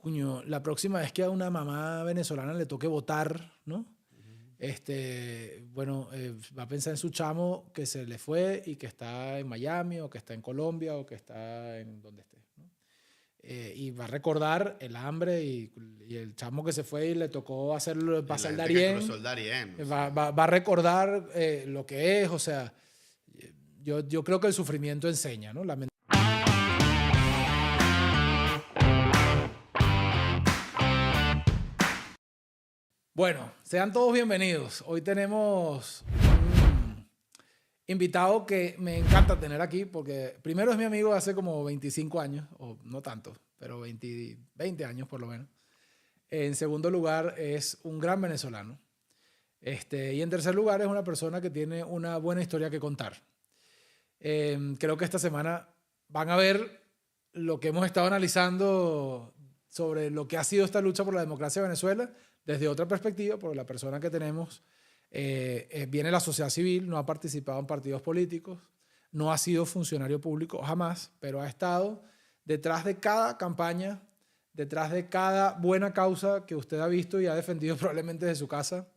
Cuño, la próxima vez que a una mamá venezolana le toque votar, ¿no? Bueno, va a pensar en su chamo que se le fue y que está en Miami o que está en Colombia o que está en donde esté, ¿no? Y va a recordar el hambre y el chamo que se fue y le tocó hacerlo, Y la pasar el gente que cruzó Darién. el Darién. O Va, sea, va a recordar lo que es, o sea, yo creo que el sufrimiento enseña, ¿no? Bueno, sean todos bienvenidos. Hoy tenemos un invitado que me encanta tener aquí porque primero es mi amigo de hace como 25 años, o no tanto, pero 20 años por lo menos. En segundo lugar, es un gran venezolano. Y en tercer lugar, es una persona que tiene una buena historia que contar. Creo que esta semana van a ver lo que hemos estado analizando sobre lo que ha sido esta lucha por la democracia de Venezuela desde otra perspectiva, porque la persona que tenemos viene de la sociedad civil, no ha participado en partidos políticos, no ha sido funcionario público jamás, pero ha estado detrás de cada campaña, detrás de cada buena causa que usted ha visto y ha defendido probablemente desde su casa,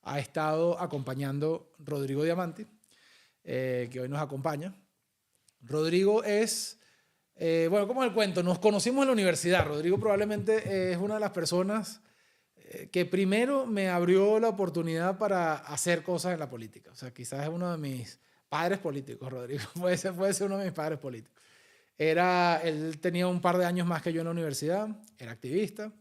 ha estado acompañando Rodrigo Diamanti, que hoy nos acompaña. Rodrigo es, bueno, como el cuento, nos conocimos en la universidad. Rodrigo probablemente es una de las personas que primero me abrió la oportunidad para hacer cosas en la política. O sea, quizás es uno de mis padres políticos, Rodrigo. Puede ser uno de mis padres políticos. Él tenía un par de años más que yo en la universidad, era activista,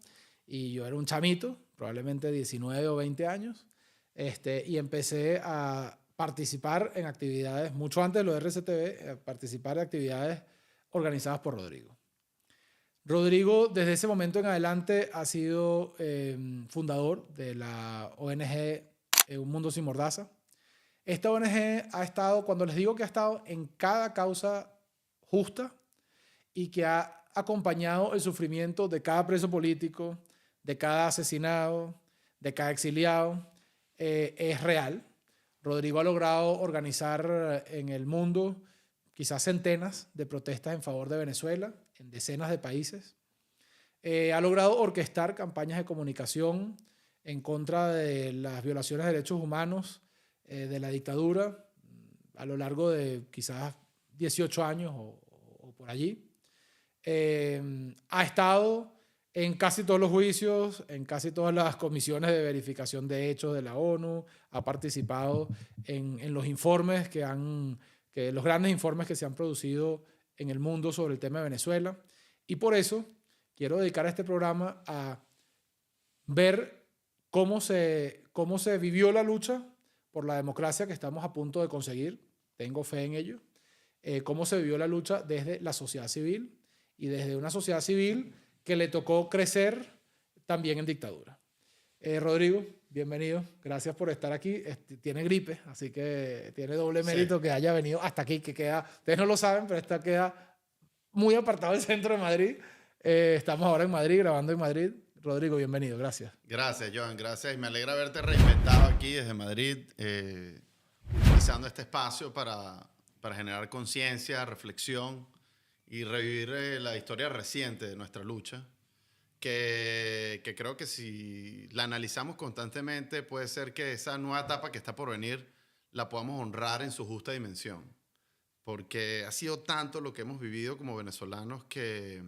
y yo era un chamito, probablemente 19 o 20 años, y empecé a participar en actividades, mucho antes de lo de RCTV, participar en actividades organizadas por Rodrigo. Rodrigo, desde ese momento en adelante, ha sido fundador de la ONG Un Mundo Sin Mordaza. Esta ONG ha estado, cuando les digo que ha estado en cada causa justa y que ha acompañado el sufrimiento de cada preso político, de cada asesinado, de cada exiliado, es real. Rodrigo ha logrado organizar en el mundo quizás centenas de protestas en favor de Venezuela, en decenas de países. Ha logrado orquestar campañas de comunicación en contra de las violaciones de derechos humanos de la dictadura a lo largo de quizás 18 años o por allí. Ha estado en casi todos los juicios, en casi todas las comisiones de verificación de hechos de la ONU, ha participado en los informes los grandes informes que se han producido en el mundo sobre el tema de Venezuela. Y por eso quiero dedicar este programa a ver cómo se vivió la lucha por la democracia que estamos a punto de conseguir. Tengo fe en ello. Cómo se vivió la lucha desde la sociedad civil y desde una sociedad civil que le tocó crecer también en dictadura. Rodrigo, bienvenido. Gracias por estar aquí. Tiene gripe, así que tiene doble mérito sí, que haya venido hasta aquí, que queda, ustedes no lo saben, pero esta queda muy apartado del centro de Madrid. Estamos ahora en Madrid, grabando en Madrid. Rodrigo, bienvenido. Gracias. Gracias, Joan. Gracias. Y me alegra haberte reinventado aquí desde Madrid, utilizando este espacio para generar conciencia, reflexión y revivir la historia reciente de nuestra lucha, que creo que si la analizamos constantemente puede ser que esa nueva etapa que está por venir la podamos honrar en su justa dimensión, porque ha sido tanto lo que hemos vivido como venezolanos que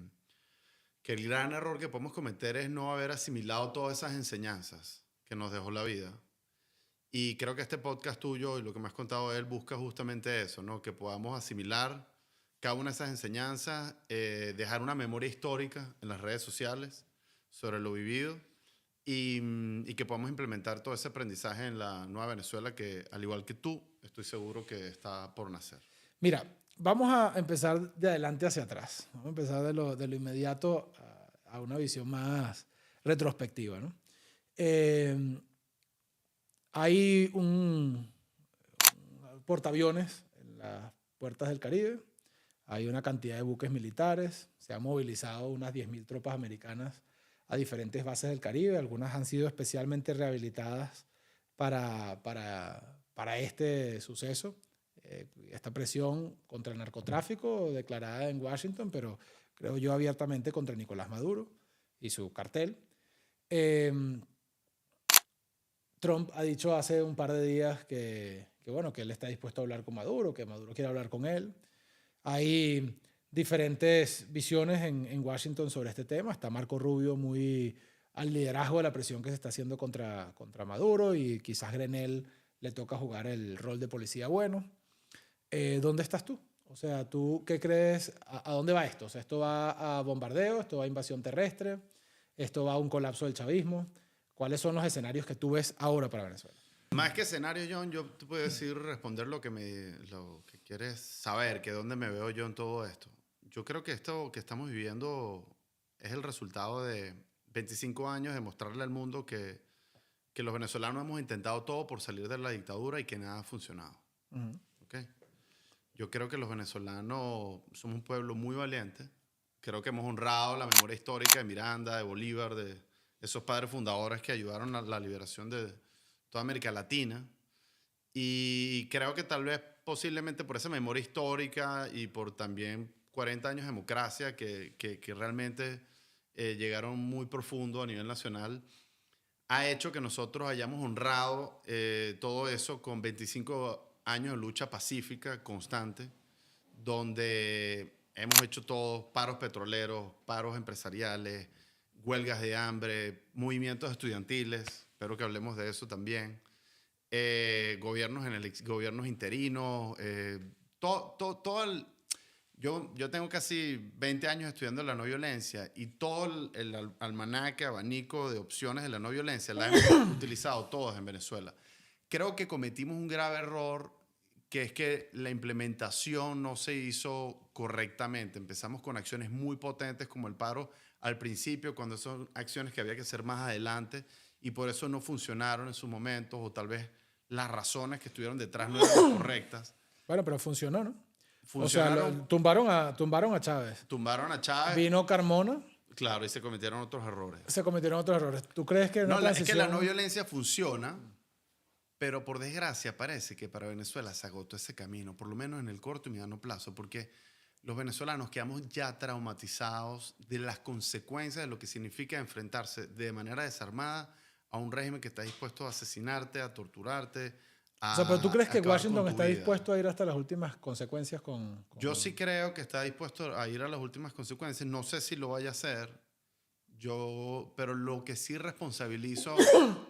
el gran error que podemos cometer es no haber asimilado todas esas enseñanzas que nos dejó la vida. Y creo que este podcast tuyo y lo que me has contado de él busca justamente eso, ¿no? Que podamos asimilar cada una de esas enseñanzas, dejar una memoria histórica en las redes sociales sobre lo vivido y que podamos implementar todo ese aprendizaje en la nueva Venezuela que, al igual que tú, estoy seguro que está por nacer. Mira, vamos a empezar de adelante hacia atrás. Vamos a empezar de lo inmediato a una visión más retrospectiva, ¿no? Hay un portaaviones en las puertas del Caribe, hay una cantidad de buques militares, se han movilizado unas 10.000 tropas americanas a diferentes bases del Caribe, algunas han sido especialmente rehabilitadas para este suceso, esta presión contra el narcotráfico declarada en Washington, pero creo yo abiertamente contra Nicolás Maduro y su cartel. Trump ha dicho hace un par de días bueno, que él está dispuesto a hablar con Maduro, que Maduro quiere hablar con él. Hay diferentes visiones en Washington sobre este tema. Está Marco Rubio muy al liderazgo de la presión que se está haciendo contra Maduro, y quizás Grenell le toca jugar el rol de policía bueno. ¿Dónde estás tú? O sea, ¿tú qué crees? ¿A dónde va esto? O sea, ¿esto va a bombardeo? ¿Esto va a invasión terrestre? ¿Esto va a un colapso del chavismo? ¿Cuáles son los escenarios que tú ves ahora para Venezuela? Más que escenario, John, yo te puedo decir, responder lo que quieres saber, que dónde me veo yo en todo esto. Yo creo que esto que estamos viviendo es el resultado de 25 años de mostrarle al mundo que los venezolanos hemos intentado todo por salir de la dictadura y que nada ha funcionado. ¿Okay? Yo creo que los venezolanos somos un pueblo muy valiente. Creo que hemos honrado la memoria histórica de Miranda, de Bolívar, de esos padres fundadores que ayudaron a la liberación de toda América Latina. Y creo que tal vez posiblemente por esa memoria histórica y por también 40 años de democracia que realmente llegaron muy profundo a nivel nacional, ha hecho que nosotros hayamos honrado todo eso con 25 años de lucha pacífica constante, donde hemos hecho todos paros petroleros, paros empresariales, huelgas de hambre, movimientos estudiantiles, espero que hablemos de eso también, gobiernos interinos, yo tengo casi 20 años estudiando la no violencia y todo el almanaque, abanico de opciones de la no violencia la hemos utilizado todos en Venezuela. Creo que cometimos un grave error, que es que la implementación no se hizo correctamente. Empezamos con acciones muy potentes como el paro al principio, cuando son acciones que había que hacer más adelante, y por eso no funcionaron en sus momentos, o tal vez las razones que estuvieron detrás no eran las correctas. Bueno, pero funcionó, ¿no? Funcionaron. O sea, tumbaron a Chávez. Tumbaron a Chávez. Vino Carmona. Claro, y se cometieron otros errores. Se cometieron otros errores. ¿Tú crees que no, es que la no violencia funciona, pero por desgracia parece que para Venezuela se agotó ese camino, por lo menos en el corto y mediano plazo, porque los venezolanos quedamos ya traumatizados de las consecuencias de lo que significa enfrentarse de manera desarmada a un régimen que está dispuesto a asesinarte, a torturarte. O sea, pero ¿tú crees que Washington está dispuesto a ir hasta las últimas consecuencias con Yo sí creo que está dispuesto a ir a las últimas consecuencias. No sé si lo vaya a hacer. Pero lo que sí responsabilizo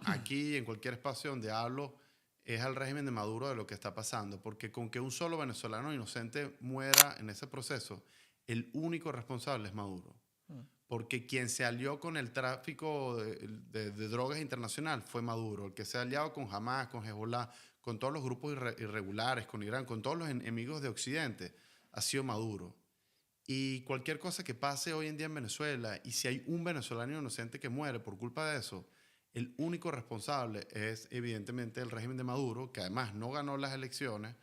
aquí, en cualquier espacio donde hablo, es al régimen de Maduro de lo que está pasando. Porque con que un solo venezolano inocente muera en ese proceso, el único responsable es Maduro. Porque quien se alió con el tráfico de drogas internacional fue Maduro. El que se ha aliado con Hamas, con Hezbollah, con todos los grupos irregulares, con Irán, con todos los enemigos de Occidente, ha sido Maduro. Y cualquier cosa que pase hoy en día en Venezuela, y si hay un venezolano inocente que muere por culpa de eso, el único responsable es evidentemente el régimen de Maduro, que además no ganó las elecciones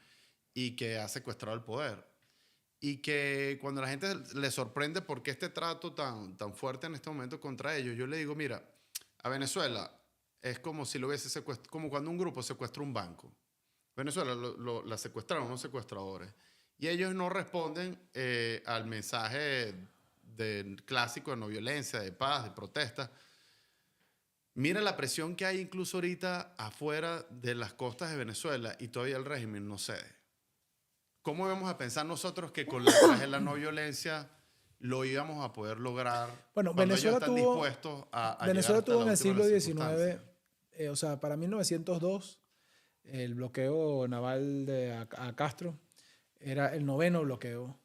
y que ha secuestrado el poder. Y que cuando la gente le sorprende por qué este trato tan fuerte en este momento contra ellos, yo le digo, mira, a Venezuela es como si lo hubiese secuestrado, como cuando un grupo secuestra un banco. Venezuela la secuestraron unos secuestradores. Y ellos no responden al mensaje clásico de no violencia, de paz, de protesta. Mira la presión que hay incluso ahorita afuera de las costas de Venezuela y todavía el régimen no cede. ¿Cómo vamos a pensar nosotros que con la no violencia lo íbamos a poder lograr? Bueno, Venezuela tuvo en el siglo XIX, o sea, para 1902, el bloqueo naval a Castro era el 9º bloqueo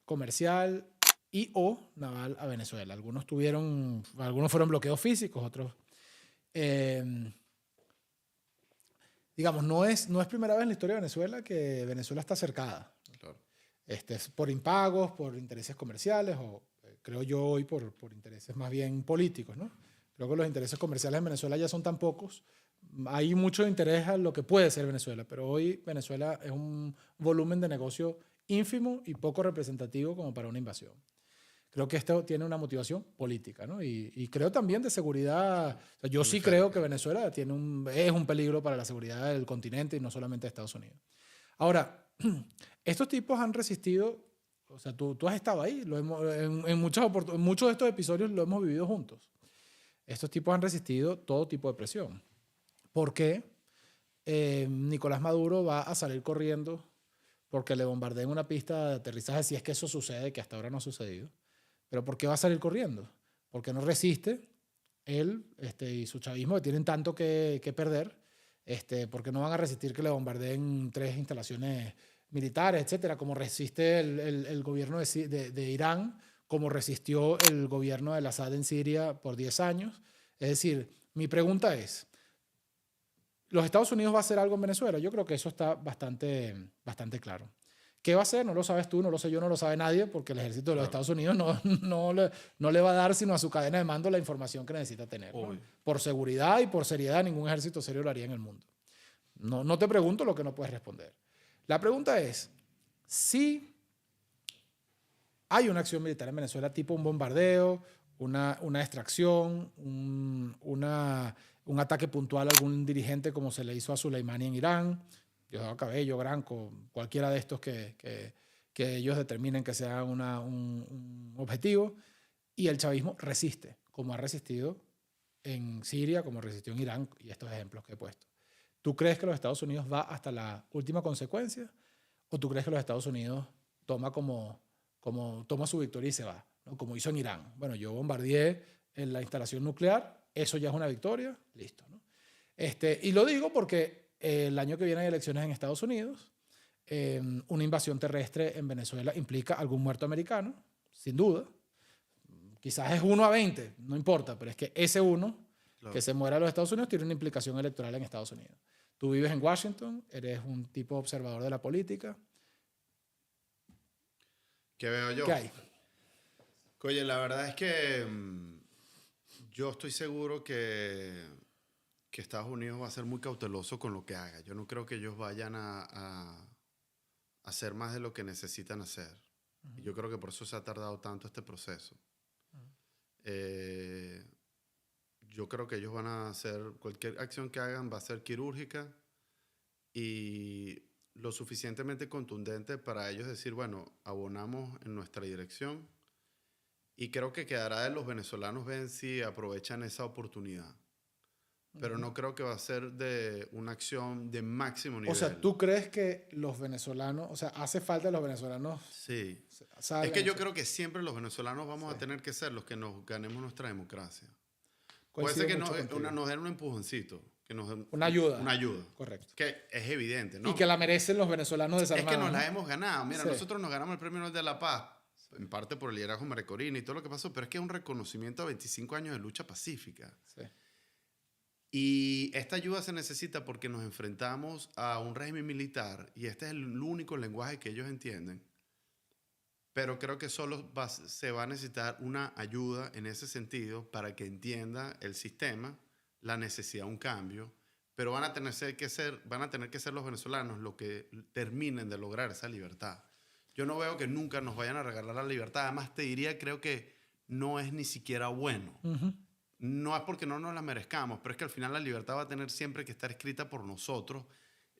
comercial y o naval a Venezuela. Algunos fueron bloqueos físicos, otros... digamos, no es primera vez en la historia de Venezuela que Venezuela está cercada. Claro. Por impagos, por intereses comerciales, o creo yo hoy por intereses más bien políticos, ¿no? Creo que los intereses comerciales en Venezuela ya son tan pocos. Hay mucho interés a lo que puede ser Venezuela, pero hoy Venezuela es un volumen de negocio ínfimo y poco representativo como para una invasión. Creo que esto tiene una motivación política, ¿no? Y creo también de seguridad. O sea, yo sí creo que Venezuela es un peligro para la seguridad del continente y no solamente de Estados Unidos. Ahora, estos tipos han resistido O sea, tú has estado ahí. En muchos de estos episodios lo hemos vivido juntos. Estos tipos han resistido todo tipo de presión. ¿Por qué Nicolás Maduro va a salir corriendo porque le bombardeen una pista de aterrizaje, si es que eso sucede, que hasta ahora no ha sucedido? ¿Pero por qué va a salir corriendo? Porque no resiste él y su chavismo, que tienen tanto que perder, porque no van a resistir que le bombardeen 3 instalaciones militares, etcétera, como resiste el gobierno de Irán, como resistió el gobierno de Assad en Siria por 10 años. Es decir, mi pregunta es, ¿los Estados Unidos va a hacer algo en Venezuela? Yo creo que eso está bastante claro. ¿Qué va a hacer? No lo sabes tú, no lo sé yo, no lo sabe nadie, porque el ejército de los Estados Unidos no le va a dar sino a su cadena de mando la información que necesita tener, ¿no? Por seguridad y por seriedad, ningún ejército serio lo haría en el mundo. No te pregunto lo que no puedes responder. La pregunta es, si hay una acción militar en Venezuela, tipo un bombardeo, una extracción, un ataque puntual a algún dirigente como se le hizo a Soleimani en Irán, Diosdado Cabello, Granco, cualquiera de estos que ellos determinen que sea un objetivo, y el chavismo resiste, como ha resistido en Siria, como resistió en Irán, y estos ejemplos que he puesto. ¿Tú crees que los Estados Unidos va hasta la última consecuencia? ¿O tú crees que los Estados Unidos toma su victoria y se va, ¿no? Como hizo en Irán? Bueno, yo bombardeé en la instalación nuclear, eso ya es una victoria, listo, ¿no? Y lo digo porque el año que viene hay elecciones en Estados Unidos. Una invasión terrestre en Venezuela implica algún muerto americano, sin duda. Quizás es 1 a 20, no importa, pero es que ese uno que se muera en los Estados Unidos tiene una implicación electoral en Estados Unidos. Tú vives en Washington, eres un tipo observador de la política. ¿Qué veo yo? ¿Qué hay? Oye, la verdad es que yo estoy seguro que Estados Unidos va a ser muy cauteloso con lo que haga. Yo no creo que ellos vayan a hacer más de lo que necesitan hacer. Y yo creo que por eso se ha tardado tanto este proceso. Yo creo que ellos van a hacer, cualquier acción que hagan va a ser quirúrgica y lo suficientemente contundente para ellos decir, bueno, abonamos en nuestra dirección, y creo que quedará de los venezolanos ver si aprovechan esa oportunidad. Pero no creo que va a ser de una acción de máximo nivel. O sea, ¿tú crees que los venezolanos, o sea, hace falta los venezolanos? Sí. Salgan, es que yo creo que siempre los venezolanos vamos a tener que ser los que nos ganemos nuestra democracia. Puede ser que nos den un empujoncito. Que nos den una ayuda. Una ayuda. Correcto. Que es evidente, ¿no? Y que la merecen los venezolanos desarmados. Es que nos la hemos ganado. Mira, sí. Nosotros nos ganamos el Premio Nobel de la Paz, en parte por el liderazgo María y todo lo que pasó, pero es que es un reconocimiento a 25 años de lucha pacífica. Sí. Y esta ayuda se necesita porque nos enfrentamos a un régimen militar y este es el único lenguaje que ellos entienden. Pero creo que solo se va a necesitar una ayuda en ese sentido para que entienda el sistema, la necesidad de un cambio, pero van a tener que ser los venezolanos los que terminen de lograr esa libertad. Yo no veo que nunca nos vayan a regalar la libertad. Además, te diría, creo que no es ni siquiera bueno. No es porque no nos la merezcamos, pero es que al final la libertad va a tener siempre que estar escrita por nosotros.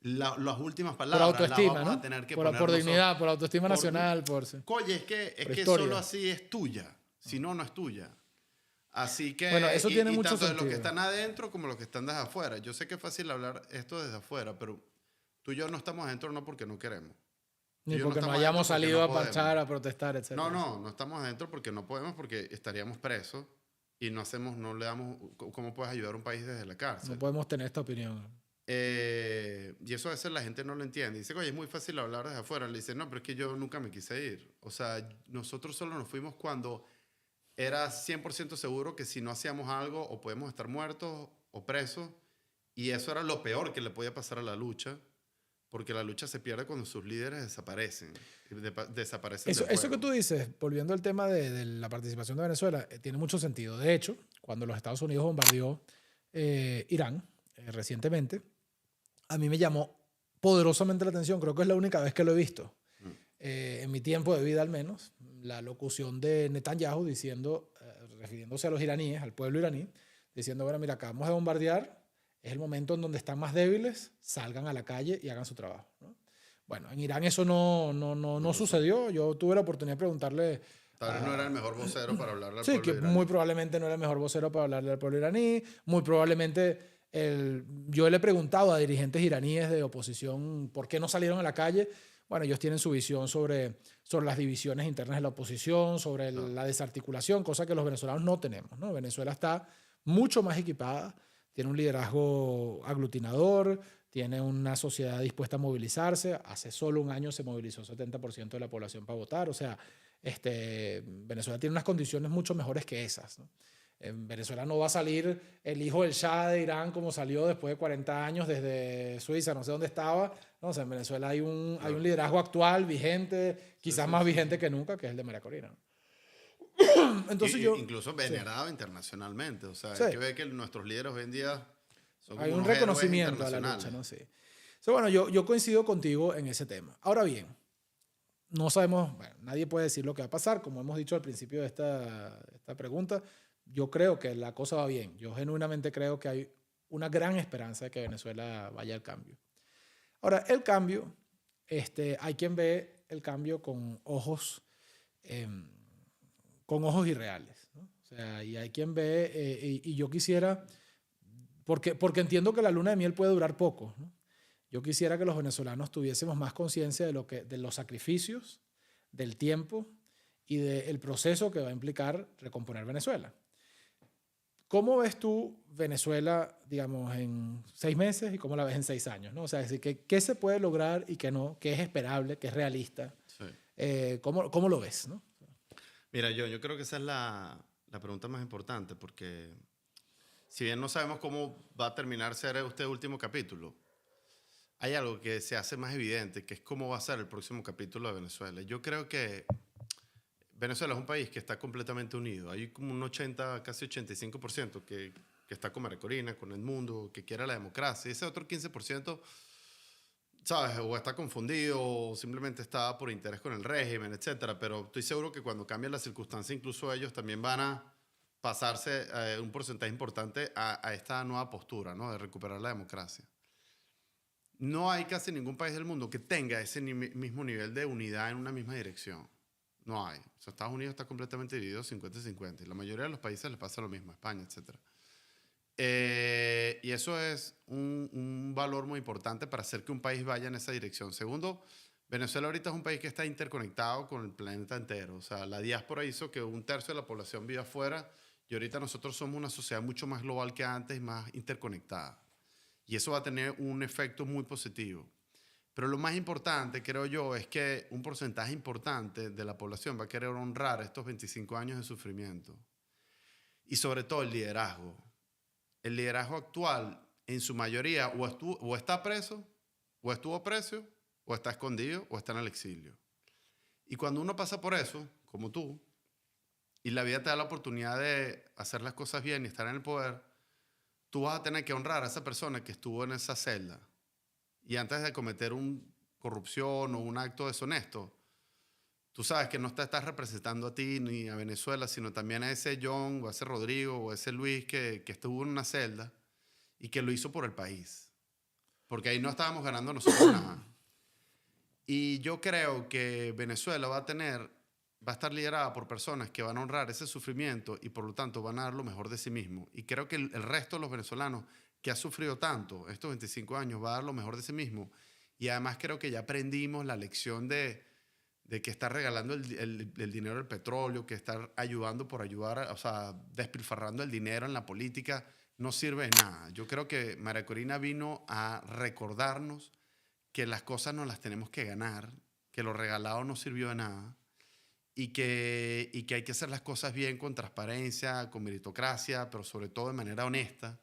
Las últimas palabras por autoestima, las vamos ¿no? a tener que por poner dignidad, nosotros. por autoestima nacional. Oye, es que solo así es tuya. Si no, no es tuya. Así que... Bueno, eso tiene mucho tanto sentido. de los que están adentro como los que están desde afuera. Yo sé que es fácil hablar esto desde afuera, pero tú y yo no estamos adentro no porque no queremos. Ni porque no hayamos salido a marchar, a protestar, etc. No estamos adentro porque no podemos, porque estaríamos presos y no le damos... ¿Cómo puedes ayudar a un país desde la cárcel? No podemos tener esta opinión. Y eso a veces la gente no lo entiende. Dice, oye, es muy fácil hablar desde afuera. Le dice, no, pero es que yo nunca me quise ir. O sea, nosotros solo nos fuimos cuando era 100% seguro que si no hacíamos algo o podíamos estar muertos o presos. Y eso era lo peor que le podía pasar a la lucha. Porque la lucha se pierde cuando sus líderes desaparecen. Desaparecen del Eso juego. que tú dices, volviendo al tema de la participación de Venezuela, tiene mucho sentido. De hecho, cuando los Estados Unidos bombardeó Irán recientemente, a mí me llamó poderosamente la atención, creo que es la única vez que lo he visto, en mi tiempo de vida al menos, la locución de Netanyahu diciendo, refiriéndose a los iraníes, al pueblo iraní, diciendo, bueno, mira, acabamos de bombardear, es el momento en donde están más débiles, salgan a la calle y hagan su trabajo, ¿no? Bueno, en Irán eso no sucedió. Yo tuve la oportunidad de preguntarle. Tal vez no era el mejor vocero para hablarle al Sí, pueblo que iraní. muy probablemente no era el mejor vocero para hablarle al pueblo iraní. Muy probablemente yo le he preguntado a dirigentes iraníes de oposición por qué no salieron a la calle. Bueno, ellos tienen su visión sobre las divisiones internas de la oposición, sobre la desarticulación, cosa que los venezolanos no tenemos, ¿no? Venezuela está mucho más equipada, tiene un liderazgo aglutinador, tiene una sociedad dispuesta a movilizarse. Hace solo un año se movilizó 70% de la población para votar. O sea, Venezuela tiene unas condiciones mucho mejores que esas, ¿no? En Venezuela no va a salir el hijo del Shah de Irán como salió después de 40 años desde Suiza, no sé dónde estaba. No, o sea, en Venezuela hay un liderazgo actual, vigente, quizás más vigente que nunca, que es el de María Corina, ¿no? Entonces incluso venerado internacionalmente. O sea, Sí. hay que ver que nuestros líderes hoy en día son como Hay un unos héroes reconocimiento a la lucha, ¿no? Sí. So, bueno, yo coincido contigo en ese tema. Ahora bien, no sabemos, bueno, nadie puede decir lo que va a pasar. Como hemos dicho al principio de esta pregunta, yo creo que la cosa va bien. Yo genuinamente creo que hay una gran esperanza de que Venezuela vaya al cambio. Ahora, el cambio, hay quien ve el cambio con ojos irreales, ¿no? O sea, y hay quien ve, y yo quisiera, porque entiendo que la luna de miel puede durar poco, ¿no? Yo quisiera que los venezolanos tuviésemos más conciencia de los sacrificios, del tiempo y del proceso que va a implicar recomponer Venezuela. ¿Cómo ves tú Venezuela, digamos, en 6 meses y cómo la ves en 6 años, ¿no? O sea, es decir, ¿qué se puede lograr y qué no? ¿Qué es esperable? ¿Qué es realista? Sí. ¿Cómo lo ves, no? Mira, yo creo que esa es la pregunta más importante, porque si bien no sabemos cómo va a terminar ser este último capítulo, hay algo que se hace más evidente, que es cómo va a ser el próximo capítulo de Venezuela. Yo creo que Venezuela es un país que está completamente unido. Hay como un 80, casi 85% que está con María Corina, con el mundo, que quiere la democracia. Y ese otro 15%, ¿sabes? O está confundido, o simplemente está por interés con el régimen, etcétera. Pero estoy seguro que cuando cambien las circunstancias, incluso ellos también van a pasarse un porcentaje importante a esta nueva postura, ¿no? De recuperar la democracia. No hay casi ningún país del mundo que tenga ese mismo nivel de unidad en una misma dirección. No hay. O sea, Estados Unidos está completamente dividido 50-50. Y la mayoría de los países les pasa lo mismo, España, etc. Y eso es un valor muy importante para hacer que un país vaya en esa dirección. Segundo, Venezuela ahorita es un país que está interconectado con el planeta entero. O sea, la diáspora hizo que 1/3 de la población viva afuera y ahorita nosotros somos una sociedad mucho más global que antes y más interconectada. Y eso va a tener un efecto muy positivo. Pero lo más importante, creo yo, es que un porcentaje importante de la población va a querer honrar estos 25 años de sufrimiento. Y sobre todo el liderazgo. El liderazgo actual, en su mayoría, o está preso, o estuvo preso, o está escondido, o está en el exilio. Y cuando uno pasa por eso, como tú, y la vida te da la oportunidad de hacer las cosas bien y estar en el poder, tú vas a tener que honrar a esa persona que estuvo en esa celda. Y antes de cometer una corrupción o un acto deshonesto, tú sabes que no te estás representando a ti ni a Venezuela, sino también a ese John o a ese Rodrigo o a ese Luis que estuvo en una celda y que lo hizo por el país. Porque ahí no estábamos ganando nosotros nada. Y yo creo que Venezuela va a estar liderada por personas que van a honrar ese sufrimiento y por lo tanto van a dar lo mejor de sí mismos. Y creo que el resto de los venezolanos que ha sufrido tanto estos 25 años va a dar lo mejor de sí mismo. Y además creo que ya aprendimos la lección de que está regalando el dinero del petróleo, que está ayudando por ayudar, o sea, despilfarrando el dinero en la política, no sirve de nada. Yo creo que María Corina vino a recordarnos que las cosas nos las tenemos que ganar, que lo regalado no sirvió de nada y que hay que hacer las cosas bien, con transparencia, con meritocracia, pero sobre todo de manera honesta.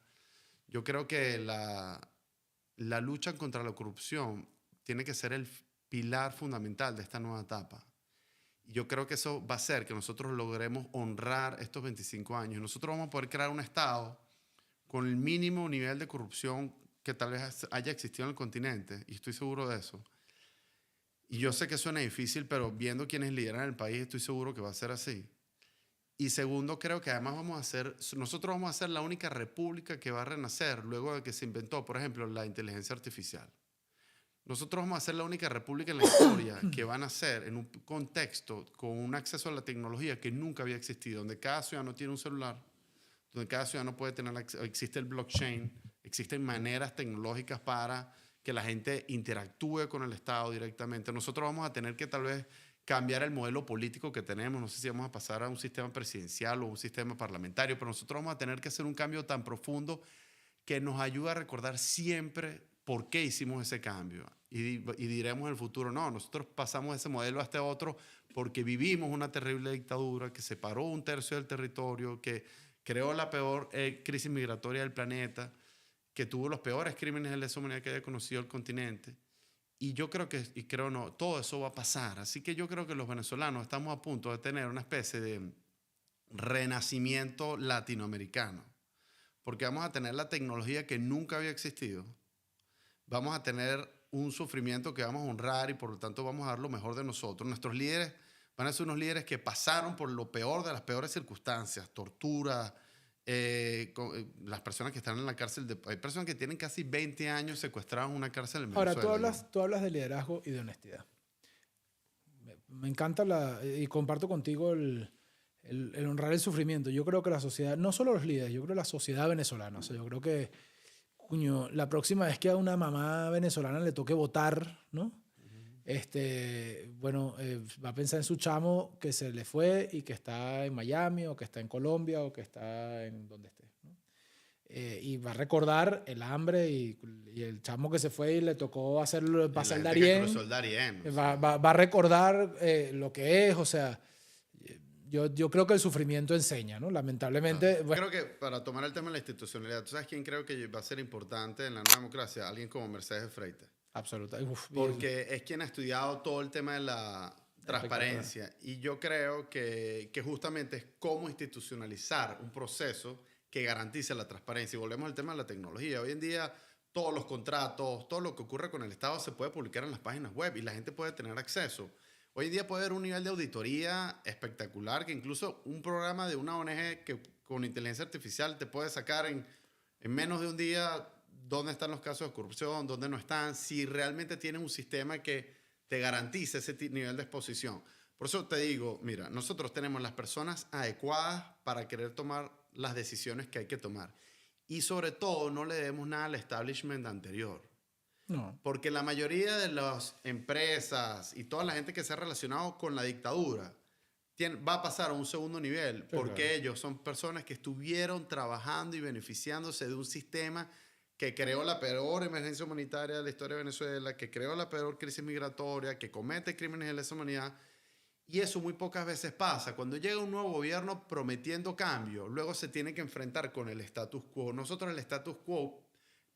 Yo creo que la lucha contra la corrupción tiene que ser el pilar fundamental de esta nueva etapa. Y yo creo que eso va a hacer que nosotros logremos honrar estos 25 años. Nosotros vamos a poder crear un Estado con el mínimo nivel de corrupción que tal vez haya existido en el continente, y estoy seguro de eso. Y yo sé que suena difícil, pero viendo quienes lideran el país, estoy seguro que va a ser así. Y segundo, creo que además nosotros vamos a ser la única república que va a renacer luego de que se inventó, por ejemplo, la inteligencia artificial. nosotros vamos a ser la única república en la historia que van a ser en un contexto con un acceso a la tecnología que nunca había existido, donde cada ciudadano tiene un celular, donde cada ciudadano puede tener acceso, existe el blockchain, existen maneras tecnológicas para que la gente interactúe con el Estado directamente. Nosotros vamos a tener que tal vez cambiar el modelo político que tenemos. No sé si vamos a pasar a un sistema presidencial o un sistema parlamentario, pero nosotros vamos a tener que hacer un cambio tan profundo que nos ayude a recordar siempre por qué hicimos ese cambio. Y diremos en el futuro, no, nosotros pasamos ese modelo a este otro porque vivimos una terrible dictadura que separó un tercio del territorio, que creó la peor crisis migratoria del planeta, que tuvo los peores crímenes de lesa humanidad que haya conocido el continente. Y yo creo que, y creo no, todo eso va a pasar. Así que yo creo que los venezolanos estamos a punto de tener una especie de renacimiento latinoamericano. Porque vamos a tener la tecnología que nunca había existido. Vamos a tener un sufrimiento que vamos a honrar y por lo tanto vamos a dar lo mejor de nosotros. Nuestros líderes van a ser unos líderes que pasaron por lo peor de las peores circunstancias, tortura, las personas que están en la cárcel, hay personas que tienen casi 20 años secuestradas en una cárcel en Venezuela. Ahora, tú hablas de liderazgo y de honestidad. Me encanta y comparto contigo el honrar el sufrimiento. Yo creo que la sociedad, no solo los líderes, yo creo que la sociedad venezolana, o sea, yo creo que, coño, la próxima vez que a una mamá venezolana le toque votar, ¿no? Va a pensar en su chamo que se le fue y que está en Miami o que está en Colombia o que está en donde esté, ¿no? Y va a recordar el hambre y el chamo que se fue y le tocó pasar el Darién. Va a recordar lo que es, o sea, yo creo que el sufrimiento enseña, ¿no? Lamentablemente. Creo que para tomar el tema de la institucionalidad, ¿tú sabes quién creo que va a ser importante en la nueva democracia? Alguien como Mercedes Freites. Absolutamente. Porque es quien ha estudiado todo el tema de la transparencia. Y yo creo que justamente es cómo institucionalizar un proceso que garantice la transparencia. Y volvemos al tema de la tecnología. Hoy en día, todos los contratos, todo lo que ocurre con el Estado se puede publicar en las páginas web y la gente puede tener acceso. Hoy en día puede haber un nivel de auditoría espectacular que incluso un programa de una ONG que con inteligencia artificial te puede sacar en menos de un día dónde están los casos de corrupción, dónde no están, si realmente tienes un sistema que te garantice ese nivel de exposición. Por eso te digo, mira, nosotros tenemos las personas adecuadas para querer tomar las decisiones que hay que tomar. Y sobre todo, no le debemos nada al establishment anterior. No. Porque la mayoría de las empresas y toda la gente que se ha relacionado con la dictadura va a pasar a un segundo nivel, porque ellos son personas que estuvieron trabajando y beneficiándose de un sistema que creó la peor emergencia humanitaria de la historia de Venezuela, que creó la peor crisis migratoria, que comete crímenes de lesa humanidad. Y eso muy pocas veces pasa. Cuando llega un nuevo gobierno prometiendo cambio, luego se tiene que enfrentar con el status quo. Nosotros el status quo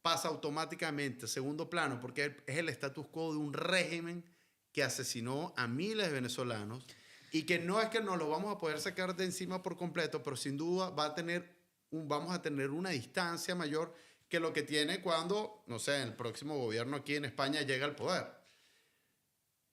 pasa automáticamente a segundo plano porque es el status quo de un régimen que asesinó a miles de venezolanos y que no es que nos lo vamos a poder sacar de encima por completo, pero sin duda vamos a tener una distancia mayor que lo que tiene cuando, no sé, el próximo gobierno aquí en España llega al poder.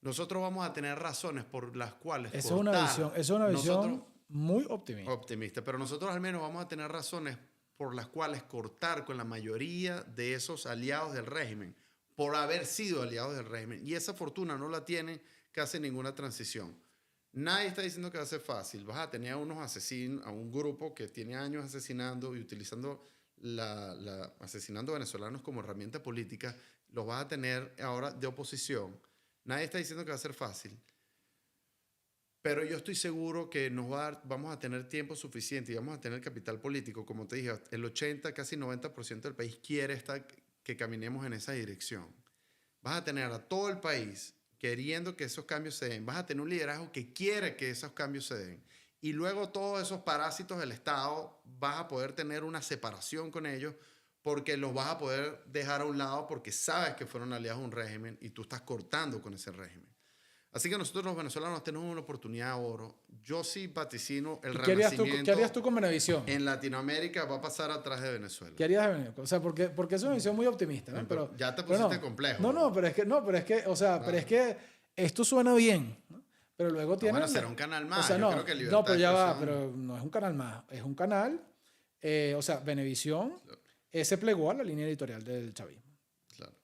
Nosotros vamos a tener razones por las cuales es una visión muy optimista. Optimista, pero nosotros al menos vamos a tener razones por las cuales cortar con la mayoría de esos aliados del régimen, por haber sido aliados del régimen. Y esa fortuna no la tiene casi ninguna transición. Nadie está diciendo que va a ser fácil. Vas a tener a unos asesinos, a un grupo que tiene años asesinando y utilizando asesinando venezolanos como herramienta política. Los vas a tener ahora de oposición. Nadie está diciendo que va a ser fácil. Pero yo estoy seguro que vamos a tener tiempo suficiente y vamos a tener capital político. Como te dije, el 80, casi 90% del país quiere que caminemos en esa dirección. Vas a tener a todo el país queriendo que esos cambios se den. Vas a tener un liderazgo que quiere que esos cambios se den. Y luego todos esos parásitos del Estado vas a poder tener una separación con ellos porque los vas a poder dejar a un lado porque sabes que fueron aliados a un régimen y tú estás cortando con ese régimen. Así que nosotros los venezolanos tenemos una oportunidad de oro. Yo sí vaticino el renacimiento. ¿Qué harías tú con Venevisión? En Latinoamérica va a pasar atrás de Venezuela. ¿Qué harías de Venezuela? O sea, porque es una visión muy optimista, ¿no? Pero ya te pusiste complejo. Pero es que esto suena bien, ¿no? Pero luego tiene... Bueno, será un canal más. O sea, yo creo que Libertad pero ya va, pero no es un canal más. Es un canal, Venevisión se plegó a la línea editorial del chavismo. Claro.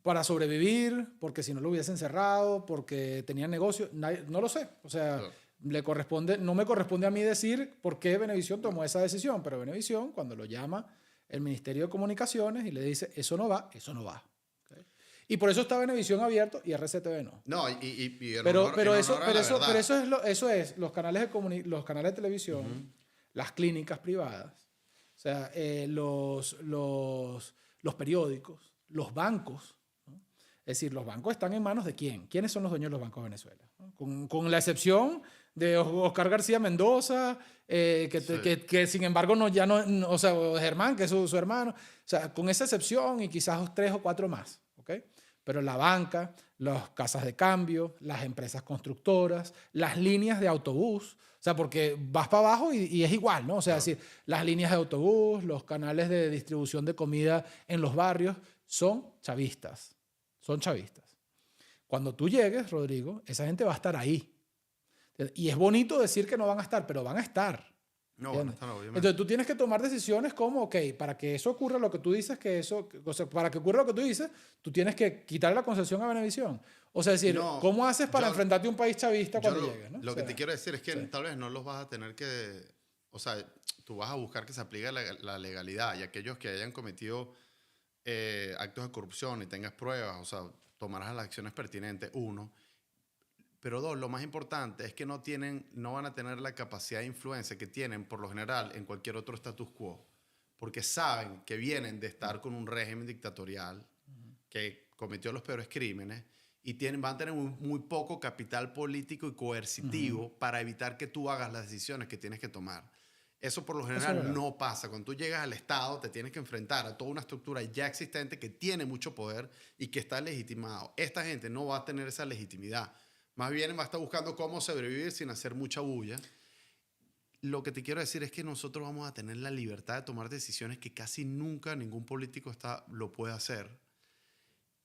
para sobrevivir, porque si no lo hubiesen cerrado, porque tenían negocio, no lo sé. O sea, no me corresponde a mí decir por qué Venevisión tomó esa decisión, pero Venevisión, cuando lo llama el Ministerio de Comunicaciones y le dice, eso no va, eso no va. ¿Okay? Y por eso está Venevisión abierto y RCTV no. No, Pero eso es los canales los canales de televisión, las clínicas privadas, o sea, los periódicos, los bancos. Es decir, los bancos están en manos de ¿quién? ¿Quiénes son los dueños de los bancos de Venezuela? Con la excepción de Oscar García Mendoza, que sin embargo o sea, Germán, que es su hermano. O sea, con esa excepción y quizás 3 o 4 más. ¿Okay? Pero la banca, las casas de cambio, las empresas constructoras, las líneas de autobús. O sea, porque vas para abajo y es igual, ¿no? O sea, decir, las líneas de autobús, los canales de distribución de comida en los barrios son chavistas. Son chavistas. Cuando tú llegues, Rodrigo, esa gente va a estar ahí. Y es bonito decir que no van a estar, pero van a estar. No, van a estar, obviamente. Entonces tú tienes que tomar decisiones como, ok, para que eso ocurra lo que tú dices, o sea, para que ocurra lo que tú dices, tú tienes que quitar la concesión a Venevisión. O sea, decir, ¿cómo haces para enfrentarte a un país chavista cuando llegues? ¿No? Lo que te quiero decir es que tal vez no los vas a tener que... O sea, tú vas a buscar que se aplique la legalidad y aquellos que hayan cometido actos de corrupción y tengas pruebas, o sea, tomarás las acciones pertinentes, 1. Pero 2, lo más importante es que no van a tener la capacidad de influencia que tienen por lo general en cualquier otro status quo, porque saben que vienen de estar con un régimen dictatorial que cometió los peores crímenes y van a tener muy poco capital político y coercitivo para evitar que tú hagas las decisiones que tienes que tomar. Eso por lo general no pasa. Cuando tú llegas al Estado te tienes que enfrentar a toda una estructura ya existente que tiene mucho poder y que está legitimado. Esta gente no va a tener esa legitimidad. Más bien va a estar buscando cómo sobrevivir sin hacer mucha bulla. Lo que te quiero decir es que nosotros vamos a tener la libertad de tomar decisiones que casi nunca ningún político lo puede hacer.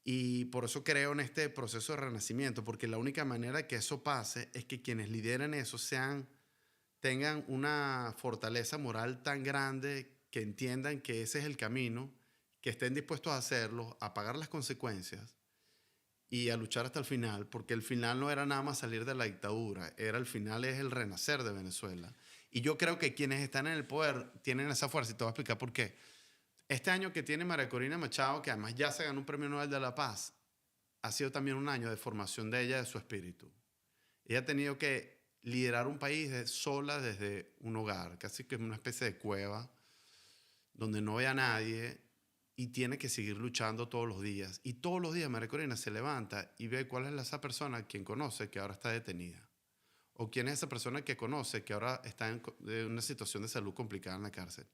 Y por eso creo en este proceso de renacimiento, porque la única manera que eso pase es que quienes lideren eso tengan una fortaleza moral tan grande que entiendan que ese es el camino, que estén dispuestos a hacerlo, a pagar las consecuencias y a luchar hasta el final, porque el final no era nada más salir de la dictadura, el final es el renacer de Venezuela. Y yo creo que quienes están en el poder tienen esa fuerza y te voy a explicar por qué. Este año que tiene María Corina Machado, que además ya se ganó un premio Nobel de la Paz, ha sido también un año de formación de ella, de su espíritu. Ella ha tenido que liderar un país sola desde un hogar, casi que una especie de cueva, donde no ve a nadie y tiene que seguir luchando todos los días. Y todos los días María Corina se levanta y ve cuál es esa persona a quien conoce que ahora está detenida. O quién es esa persona que conoce que ahora está en una situación de salud complicada en la cárcel.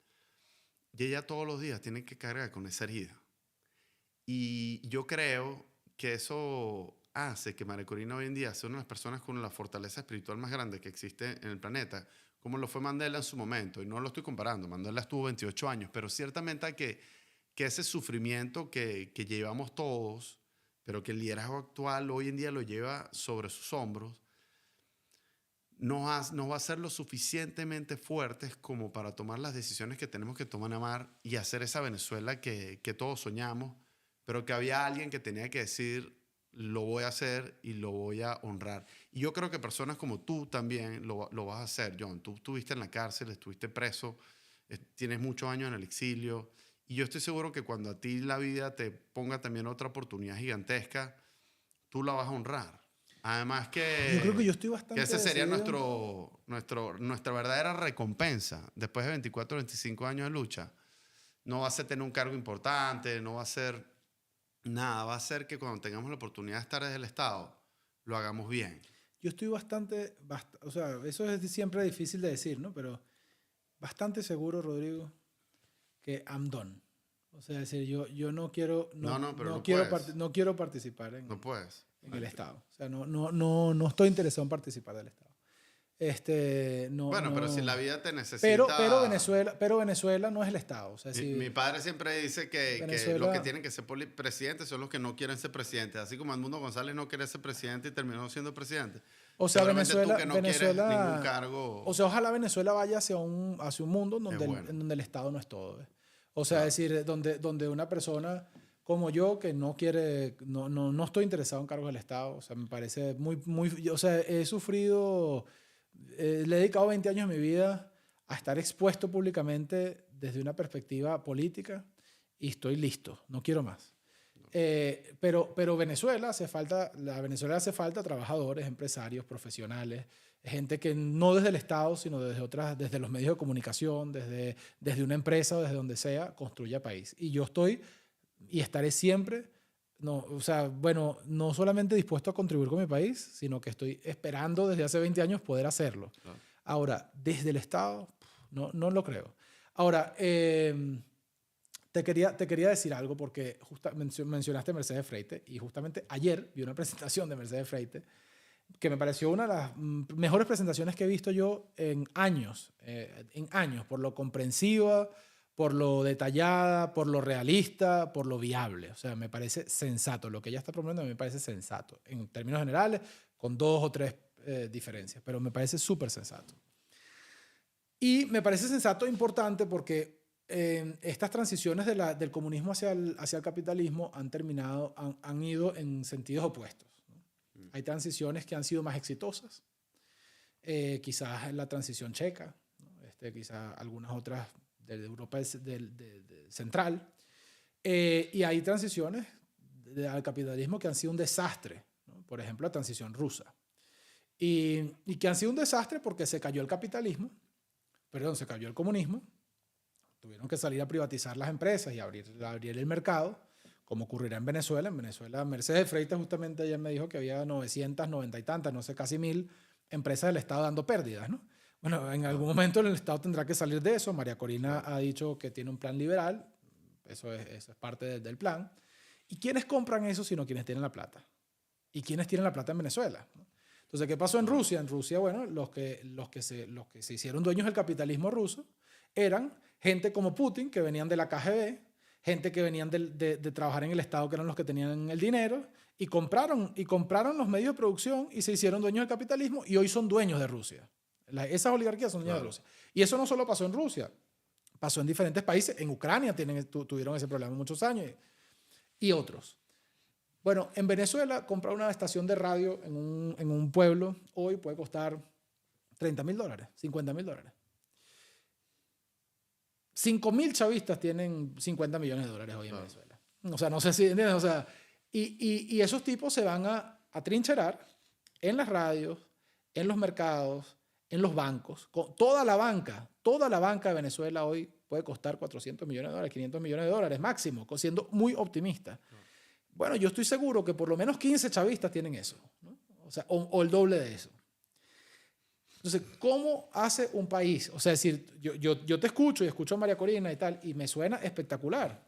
Y ella todos los días tiene que cargar con esa herida. Y yo creo que eso hace que María Corina hoy en día sea una de las personas con la fortaleza espiritual más grande que existe en el planeta, como lo fue Mandela en su momento. Y no lo estoy comparando, Mandela estuvo 28 años, pero ciertamente que ese sufrimiento que llevamos todos, pero que el liderazgo actual hoy en día lo lleva sobre sus hombros, nos va a ser lo suficientemente fuertes como para tomar las decisiones que tenemos que tomar en amar y hacer esa Venezuela que todos soñamos, pero que había alguien que tenía que decir, lo voy a hacer y lo voy a honrar. Y yo creo que personas como tú también lo vas a hacer, John. Tú estuviste en la cárcel, estuviste preso, tienes muchos años en el exilio, y yo estoy seguro que cuando a ti la vida te ponga también otra oportunidad gigantesca, tú la vas a honrar. Además que... Yo creo que yo estoy bastante que ese sería decidido. nuestra verdadera recompensa después de 24 o 25 años de lucha. No va a ser tener un cargo importante, no va a ser nada. Va a ser que cuando tengamos la oportunidad de estar desde el Estado, lo hagamos bien. Yo estoy o sea, eso es siempre difícil de decir, ¿no? Pero bastante seguro, Rodrigo, que I'm done. O sea, es decir, yo no quiero... No quiero participar en... No puedes. En el Estado. O sea, no estoy interesado en participar del Estado. Pero si la vida te necesita... Pero Venezuela no es el Estado. O sea, mi padre siempre dice que los que tienen que ser presidentes son los que no quieren ser presidentes. Así como Edmundo González no quiere ser presidente y terminó siendo presidente. O sea, Venezuela... Tú que no quieres ningún cargo... O sea, ojalá Venezuela vaya hacia un mundo en donde el Estado no es todo. ¿Ves? O sea, claro. Es decir, donde una persona como yo que no quiere, no estoy interesado en cargos del Estado. O sea, me parece o sea, he sufrido, le he dedicado 20 años de mi vida a estar expuesto públicamente desde una perspectiva política y estoy listo, no quiero más. Pero Venezuela Venezuela hace falta trabajadores, empresarios, profesionales, gente que no desde el Estado, sino desde los medios de comunicación, desde una empresa o desde donde sea, construya país. Y yo estoy y estaré siempre, no, o sea, bueno, no solamente dispuesto a contribuir con mi país, sino que estoy esperando desde hace 20 años poder hacerlo. Claro. Ahora, desde el Estado, no lo creo. Ahora, te quería decir algo porque mencionaste Mercedes Freite y justamente ayer vi una presentación de Mercedes Freite que me pareció una de las mejores presentaciones que he visto yo en años, por lo comprensiva, por lo detallada, por lo realista, por lo viable. O sea, me parece sensato. Lo que ella está proponiendo me parece sensato. En términos generales, con 2 o 3 diferencias, pero me parece súper sensato. Y me parece sensato e importante porque estas transiciones del comunismo hacia el capitalismo han ido en sentidos opuestos, ¿no? Hay transiciones que han sido más exitosas, quizás la transición checa, ¿no? Quizás algunas otras de Europa central, y hay transiciones al capitalismo que han sido un desastre, ¿no? Por ejemplo, la transición rusa, y que han sido un desastre porque se cayó el capitalismo, se cayó el comunismo, tuvieron que salir a privatizar las empresas y abrir el mercado, como ocurrirá en Venezuela. En Venezuela, Mercedes Freite justamente ayer me dijo que había 990 y tantas, no sé, casi 1000 empresas del Estado dando pérdidas, ¿no? Bueno, en algún momento el Estado tendrá que salir de eso. María Corina ha dicho que tiene un plan liberal, eso es parte del plan. ¿Y quiénes compran eso sino quienes tienen la plata? ¿Y quiénes tienen la plata en Venezuela? Entonces, ¿qué pasó en Rusia? En Rusia, bueno, los que se hicieron dueños del capitalismo ruso eran gente como Putin, que venían de la KGB, gente que venían de trabajar en el Estado, que eran los que tenían el dinero, y compraron los medios de producción y se hicieron dueños del capitalismo y hoy son dueños de Rusia. Esas oligarquías son dueñas de Rusia. Y eso no solo pasó en Rusia, pasó en diferentes países. En Ucrania tuvieron ese problema muchos años y otros. Bueno, en Venezuela comprar una estación de radio en un pueblo hoy puede costar $30,000, $50,000. 5,000 chavistas tienen $50 millones hoy en Venezuela. O sea, no sé si entiendes. O sea, y esos tipos se van a trincherar en las radios, en los mercados, en los bancos. Toda la banca de Venezuela hoy puede costar $400 millones, $500 millones máximo, siendo muy optimista. Bueno, yo estoy seguro que por lo menos 15 chavistas tienen eso, ¿no? O sea, o el doble de eso. Entonces, ¿cómo hace un país? O sea, es decir, yo te escucho y escucho a María Corina y tal, y me suena espectacular.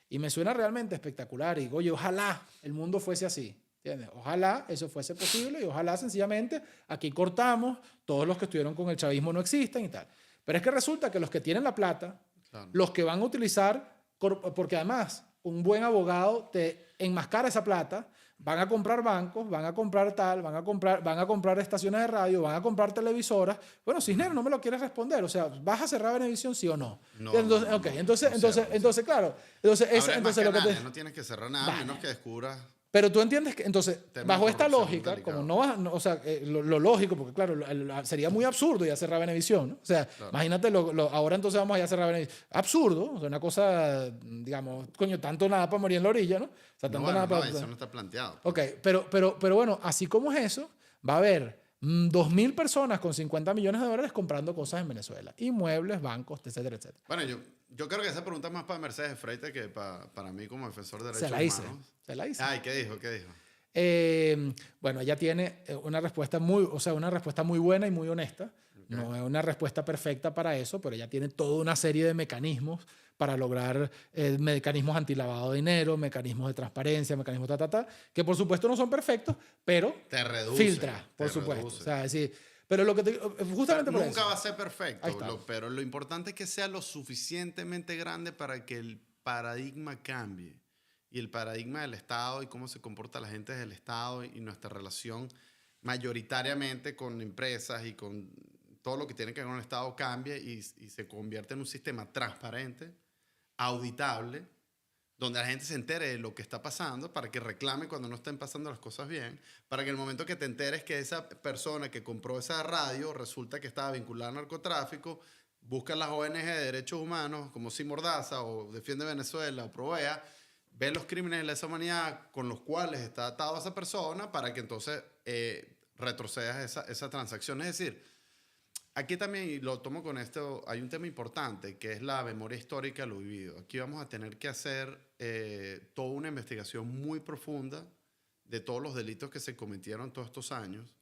Y me suena realmente espectacular. Y digo, oye, ojalá el mundo fuese así. ¿Entiendes? Ojalá eso fuese posible y ojalá sencillamente aquí cortamos, todos los que estuvieron con el chavismo no existen y tal. Pero es que resulta que los que tienen la plata, claro, los que van a utilizar, porque además un buen abogado te enmascara esa plata, van a comprar bancos, van a comprar tal, van a comprar estaciones de radio, van a comprar televisoras. Bueno, Cisneros, no me lo quieres responder. O sea, ¿vas a cerrar Venevisión, sí o no? Entonces, okay, entonces, claro. Entonces lo que no tienes que cerrar nada, menos que descubras. Pero tú entiendes que, entonces, bajo esta lógica, delicado, como o sea, lo lógico, porque claro, sería muy absurdo ya cerrar Venevisión, ¿no? O sea, claro, imagínate, ahora entonces vamos a cerrar Venevisión. Absurdo, o sea, una cosa, digamos, coño, tanto nada para morir en la orilla, ¿no? O sea, tanto nada para... eso no está planteado. Ok, pero bueno, así como es eso, va a haber 2,000 personas con $50 millones comprando cosas en Venezuela. Inmuebles, bancos, etcétera, etcétera. Bueno, yo creo que esa pregunta es más para Mercedes Freite que para mí como defensor de derechos humanos. Se la hice. Ay, ¿qué dijo? Bueno, ella tiene una respuesta muy buena y muy honesta. Okay. No es una respuesta perfecta para eso, pero ella tiene toda una serie de mecanismos para lograr mecanismos antilavado de dinero, mecanismos de transparencia, mecanismos que por supuesto no son perfectos, pero te reduce, filtra, por supuesto. O sea, es decir, pero lo que justamente pero nunca va a ser perfecto, pero lo importante es que sea lo suficientemente grande para que el paradigma cambie. Y el paradigma del Estado y cómo se comporta la gente del Estado y nuestra relación mayoritariamente con empresas y con todo lo que tiene que ver con el Estado cambie y se convierte en un sistema transparente, auditable, donde la gente se entere de lo que está pasando para que reclame cuando no estén pasando las cosas bien, para que en el momento que te enteres que esa persona que compró esa radio resulta que estaba vinculada al narcotráfico, busca las ONG de derechos humanos como Sin Mordaza o Defiende Venezuela o Provea, ve los crímenes de lesa humanidad con los cuales está atado a esa persona para que entonces retrocedas esa transacción. Es decir, aquí también, y lo tomo con esto, hay un tema importante que es la memoria histórica de lo vivido. Aquí vamos a tener que hacer toda una investigación muy profunda de todos los delitos que se cometieron todos estos años,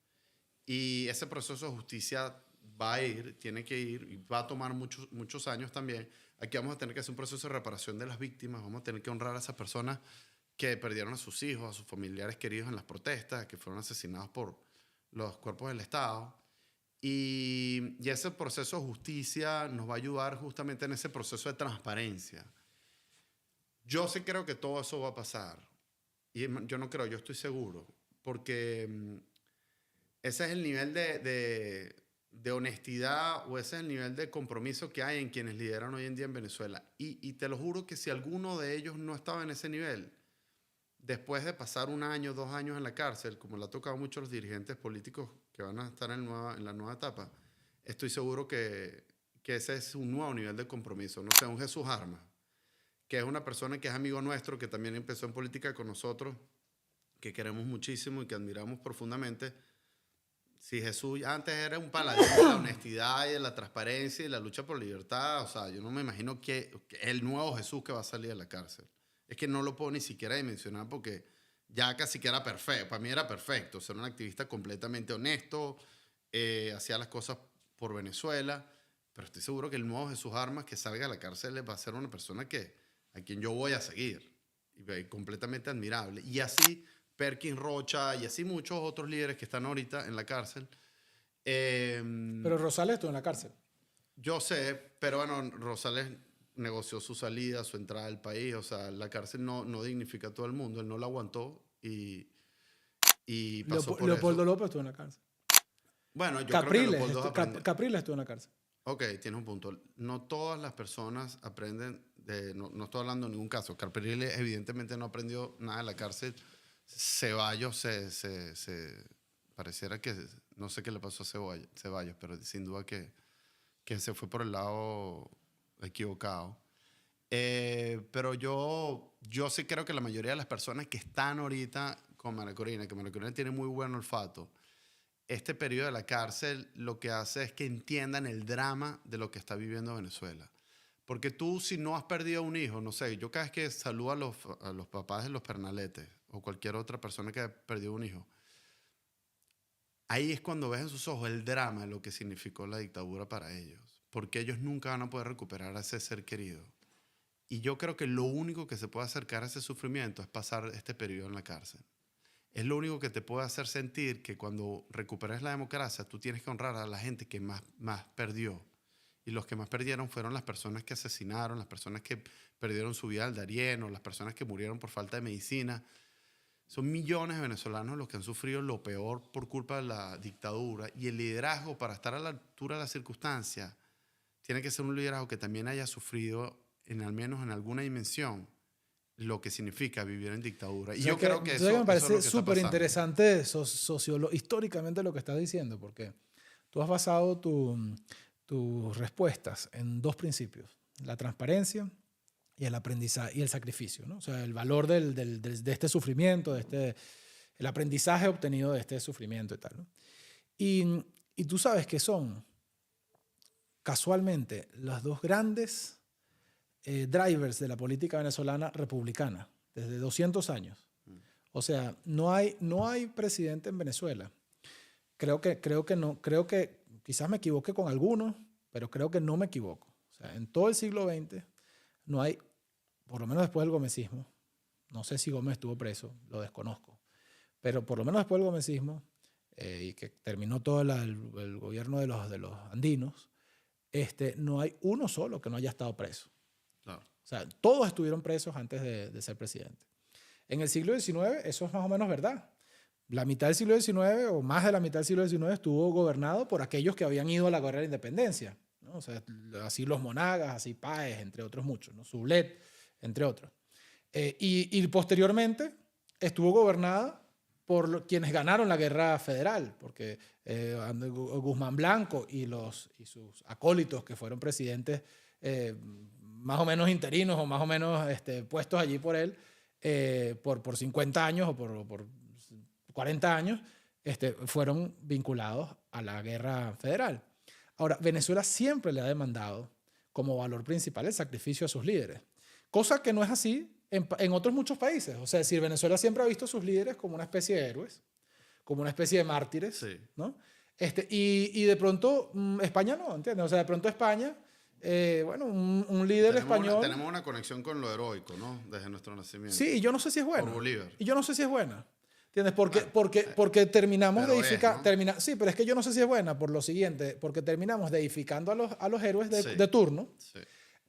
y ese proceso de justicia va a ir, tiene que ir, y va a tomar muchos años también. Aquí vamos a tener que hacer un proceso de reparación de las víctimas, vamos a tener que honrar a esas personas que perdieron a sus hijos, a sus familiares queridos en las protestas, que fueron asesinados por los cuerpos del Estado. Y ese proceso de justicia nos va a ayudar justamente en ese proceso de transparencia. Yo sí creo que todo eso va a pasar. Y yo no creo, yo estoy seguro. Porque ese es el nivel de honestidad, o ese es el nivel de compromiso que hay en quienes lideran hoy en día en Venezuela. Y te lo juro que si alguno de ellos no estaba en ese nivel, después de pasar 1 año, 2 años en la cárcel, como le ha tocado mucho a los dirigentes políticos que van a estar en la nueva etapa, estoy seguro que ese es un nuevo nivel de compromiso. No sé, un Jesús Armas, que es una persona que es amigo nuestro, que también empezó en política con nosotros, que queremos muchísimo y que admiramos profundamente. Si Jesús antes era un paladín de la honestidad y de la transparencia y la lucha por libertad, o sea, yo no me imagino que el nuevo Jesús que va a salir de la cárcel. Es que no lo puedo ni siquiera dimensionar, porque ya casi que era perfecto. Para mí era perfecto ser un activista completamente honesto, hacía las cosas por Venezuela, pero estoy seguro que el nuevo Jesús Armas que salga de la cárcel va a ser una persona a quien yo voy a seguir, y completamente admirable. Y así Perkin Rocha y así muchos otros líderes que están ahorita en la cárcel. Pero Rosales estuvo en la cárcel. Yo sé, pero bueno, Rosales negoció su salida, su entrada al país. O sea, la cárcel no dignifica a todo el mundo. Él no la aguantó y pasó por Leopoldo eso. López estuvo en la cárcel. Bueno, yo creo que Leopoldo Capriles estuvo en la cárcel. Ok, tienes un punto. No todas las personas aprenden no estoy hablando de ningún caso. Capriles evidentemente no aprendió nada de la cárcel. Ceballos pareciera que, no sé qué le pasó a Ceballos, pero sin duda que se fue por el lado equivocado. Pero yo sí creo que la mayoría de las personas que están ahorita con María Corina, que María Corina tiene muy buen olfato, este periodo de la cárcel lo que hace es que entiendan el drama de lo que está viviendo Venezuela. Porque tú, si no has perdido un hijo, no sé, yo cada vez que saludo a los papás de los Pernaletes o cualquier otra persona que ha perdido un hijo, ahí es cuando ves en sus ojos el drama de lo que significó la dictadura para ellos. Porque ellos nunca van a poder recuperar a ese ser querido. Y yo creo que lo único que se puede acercar a ese sufrimiento es pasar este periodo en la cárcel. Es lo único que te puede hacer sentir que cuando recuperes la democracia, tú tienes que honrar a la gente que más perdió. Y los que más perdieron fueron las personas que asesinaron, las personas que perdieron su vida al Darién, las personas que murieron por falta de medicina. Son millones de venezolanos los que han sufrido lo peor por culpa de la dictadura. Y el liderazgo, para estar a la altura de las circunstancias, tiene que ser un liderazgo que también haya sufrido, al menos en alguna dimensión, lo que significa vivir en dictadura. Y yo creo que eso me parece es súper interesante históricamente lo que estás diciendo, porque tú has basado tus respuestas en 2 principios: la transparencia y el aprendizaje y el sacrificio, ¿no? O sea, el valor de este sufrimiento, el aprendizaje obtenido de este sufrimiento y tal, ¿no? Y tú sabes que son casualmente los 2 grandes drivers de la política venezolana republicana desde 200 años. O sea, no hay presidente en Venezuela. Creo que quizás me equivoque con algunos, pero creo que no me equivoco. O sea, en todo el siglo XX no hay, por lo menos después del gomecismo, no sé si Gómez estuvo preso, lo desconozco, pero por lo menos después del gomecismo, y que terminó todo el gobierno de los andinos, no hay uno solo que no haya estado preso. Claro. O sea, todos estuvieron presos antes de ser presidente. En el siglo XIX eso es más o menos verdad. La mitad del siglo XIX o más de la mitad del siglo XIX estuvo gobernado por aquellos que habían ido a la guerra de la independencia, ¿no? O sea, así los Monagas, así Páez, entre otros muchos, ¿no? Sublet, entre otros. Y posteriormente estuvo gobernada por quienes ganaron la guerra federal, porque Guzmán Blanco y sus acólitos, que fueron presidentes más o menos interinos o más o menos puestos allí por él por 50 años o por 40 años, fueron vinculados a la guerra federal. Ahora, Venezuela siempre le ha demandado como valor principal el sacrificio a sus líderes, cosa que no es así en otros muchos países. O sea, es decir, Venezuela siempre ha visto a sus líderes como una especie de héroes, como una especie de mártires, Sí. ¿no? Y de pronto España no, ¿entiendes? O sea, de pronto España, bueno, un líder español... Tenemos una conexión con lo heroico, ¿no? Desde nuestro nacimiento. Sí, y yo no sé si es buena. Por Bolívar. Y yo no sé si es buena. ¿Entiendes? Porque, Bueno, porque terminamos pero edificando... ¿no? Sí, pero es que yo no sé si es buena por lo siguiente, porque terminamos deificando a los héroes Sí. de turno, Sí.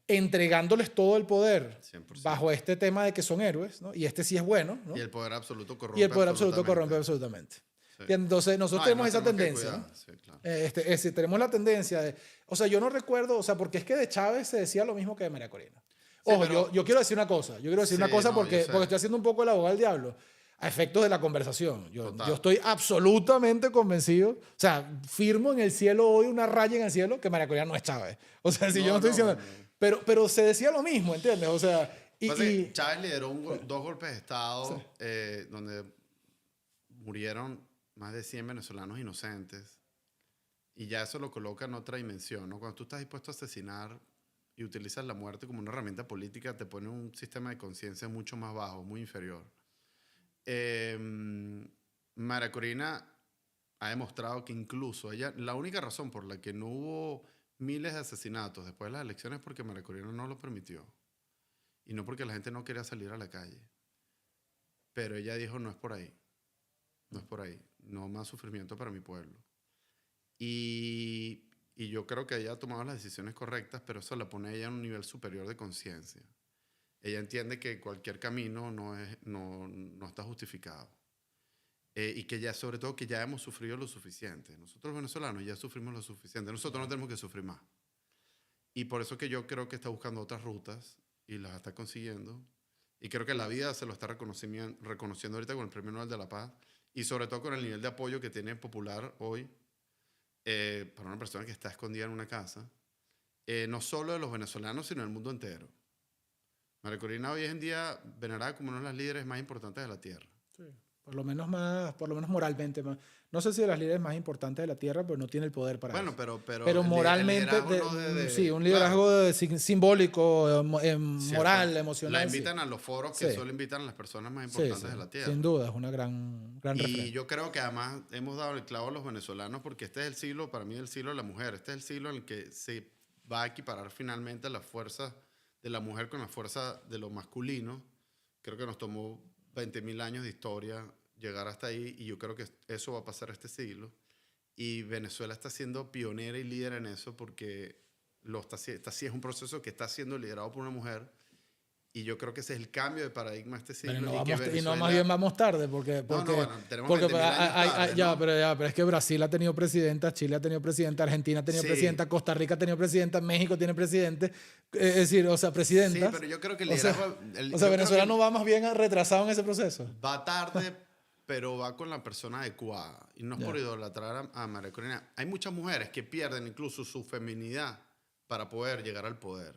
entregándoles todo el poder 100%. bajo este tema de que son héroes, ¿no? Y este sí es bueno, ¿no? Y el poder absoluto corrompe. Y el poder absoluto corrompe absolutamente. Sí. Entonces, nosotros tenemos esa tendencia, ¿no? Sí, claro. Es decir, tenemos la tendencia de... O sea, yo no recuerdo, o sea, porque es que de Chávez se decía lo mismo que de María Corina. Ojo, pero- yo quiero decir una cosa. Yo quiero decir Sí, una cosa no, porque yo sé. estoy haciendo un poco el abogado del diablo a efectos de la conversación. Yo Total. estoy absolutamente convencido, o sea, firmo en el cielo hoy una raya en el cielo que María Corina no es Chávez. O sea, si yo no estoy diciendo... no. Pero se decía lo mismo, ¿entiendes? O sea, Pasa que Chávez lideró dos golpes de Estado Sí. donde murieron más de 100 venezolanos inocentes. Y ya eso lo coloca en otra dimensión, ¿no? Cuando tú estás dispuesto a asesinar y utilizas la muerte como una herramienta política, te pone un sistema de conciencia mucho más bajo, muy inferior. María Corina ha demostrado que incluso ella, la única razón por la que no hubo miles de asesinatos después de las elecciones es porque María Corina no lo permitió. Y no porque la gente no quería salir a la calle. Pero ella dijo, no es por ahí. No es por ahí. No más sufrimiento para mi pueblo. Y yo creo que ella ha tomado las decisiones correctas, pero eso la pone a ella en un nivel superior de conciencia. Ella entiende que cualquier camino no está justificado. Y que ya, sobre todo, que ya hemos sufrido lo suficiente. Nosotros venezolanos ya sufrimos lo suficiente. Nosotros no tenemos que sufrir más. Y por eso que yo creo que está buscando otras rutas y las está consiguiendo. Y creo que la vida se lo está reconociendo ahorita con el Premio Nobel de la Paz y sobre todo con el nivel de apoyo que tiene popular hoy para una persona que está escondida en una casa, no solo de los venezolanos, sino del mundo entero. María Corina hoy en día venerada como una de las líderes más importantes de la Tierra. Sí, por lo menos moralmente más. No sé si de las líderes más importantes de la Tierra, pero no tiene el poder para Bueno, eso. pero Pero el moralmente, liderazgo no sí, un liderazgo simbólico, moral, cierto. emocional. La invitan a los foros que Sí. solo invitan a las personas más Sí, importantes sí, de la Tierra. sin duda, es una gran Y referente. yo creo que además hemos dado el clavo a los venezolanos porque este es el siglo, para mí, el siglo de la mujer. Este es el siglo en el que se va a equiparar finalmente la fuerza de la mujer con la fuerza de lo masculino. Creo que nos tomó 20.000 años de historia llegar hasta ahí y yo creo que eso va a pasar este siglo. Y Venezuela está siendo pionera y líder en eso porque es un proceso que está siendo liderado por una mujer. Y yo creo que ese es el cambio de paradigma de este siglo. Y no más bien vamos tarde, porque bueno, tenemos porque 20.000 años tarde, ¿no? pero es que Brasil ha tenido presidenta, Chile ha tenido presidenta, Argentina ha tenido Sí. presidenta, Costa Rica ha tenido presidenta, México tiene presidente, es decir, o sea, presidentas. Sí, pero yo creo que el O sea, liderazgo... Venezuela no va más bien retrasado en ese proceso. Va tarde, pero va con la persona adecuada. Y no es Ya. por idolatrar a María Corina. Hay muchas mujeres que pierden incluso su feminidad para poder llegar al poder.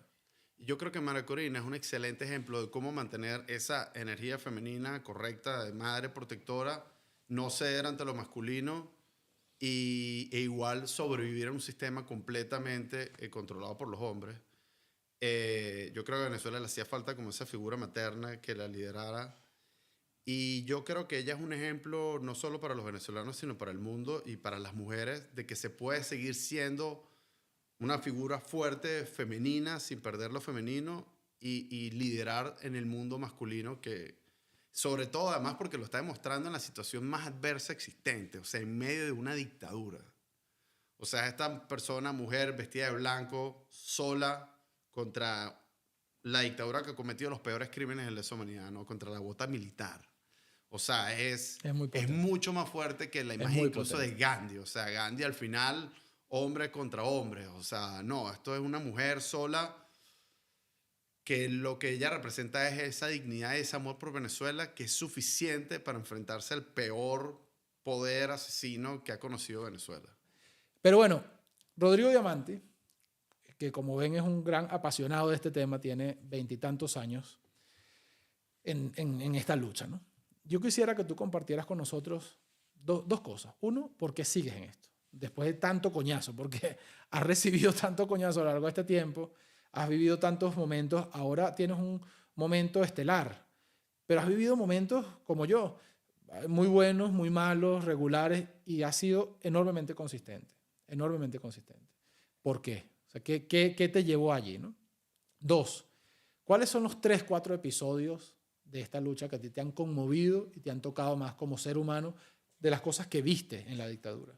Y yo creo que María Corina es un excelente ejemplo de cómo mantener esa energía femenina correcta de madre protectora, no ceder ante lo masculino e igual sobrevivir en un sistema completamente controlado por los hombres. Yo creo que a Venezuela le hacía falta como esa figura materna que la liderara. Y yo creo que ella es un ejemplo no solo para los venezolanos, sino para el mundo y para las mujeres, de que se puede seguir siendo una figura fuerte, femenina, sin perder lo femenino y liderar en el mundo masculino que, sobre todo además porque lo está demostrando en la situación más adversa existente, o sea, en medio de una dictadura. O sea, esta persona, mujer, vestida de blanco, sola, contra la dictadura que ha cometido los peores crímenes de lesa humanidad, ¿no? Contra la bota militar. O sea, es mucho más fuerte que la imagen incluso de Gandhi. O sea, Gandhi al final, hombre contra hombre. O sea, no, esto es una mujer sola que lo que ella representa es esa dignidad y ese amor por Venezuela que es suficiente para enfrentarse al peor poder asesino que ha conocido Venezuela. Pero bueno, Rodrigo Diamante, que como ven es un gran apasionado de este tema, tiene 20 y tantos años en esta lucha, ¿no? Yo quisiera que tú compartieras con nosotros dos cosas. Uno, ¿por qué sigues en esto? Después de tanto coñazo, porque has recibido tanto coñazo a lo largo de este tiempo, has vivido tantos momentos, ahora tienes un momento estelar, pero has vivido momentos como yo, muy buenos, muy malos, regulares, y has sido enormemente consistente, enormemente consistente. ¿Por qué? O sea, ¿qué te llevó allí, ¿no? Dos, ¿cuáles son los 3, 4 episodios de esta lucha que a ti te han conmovido y te han tocado más como ser humano de las cosas que viste en la dictadura?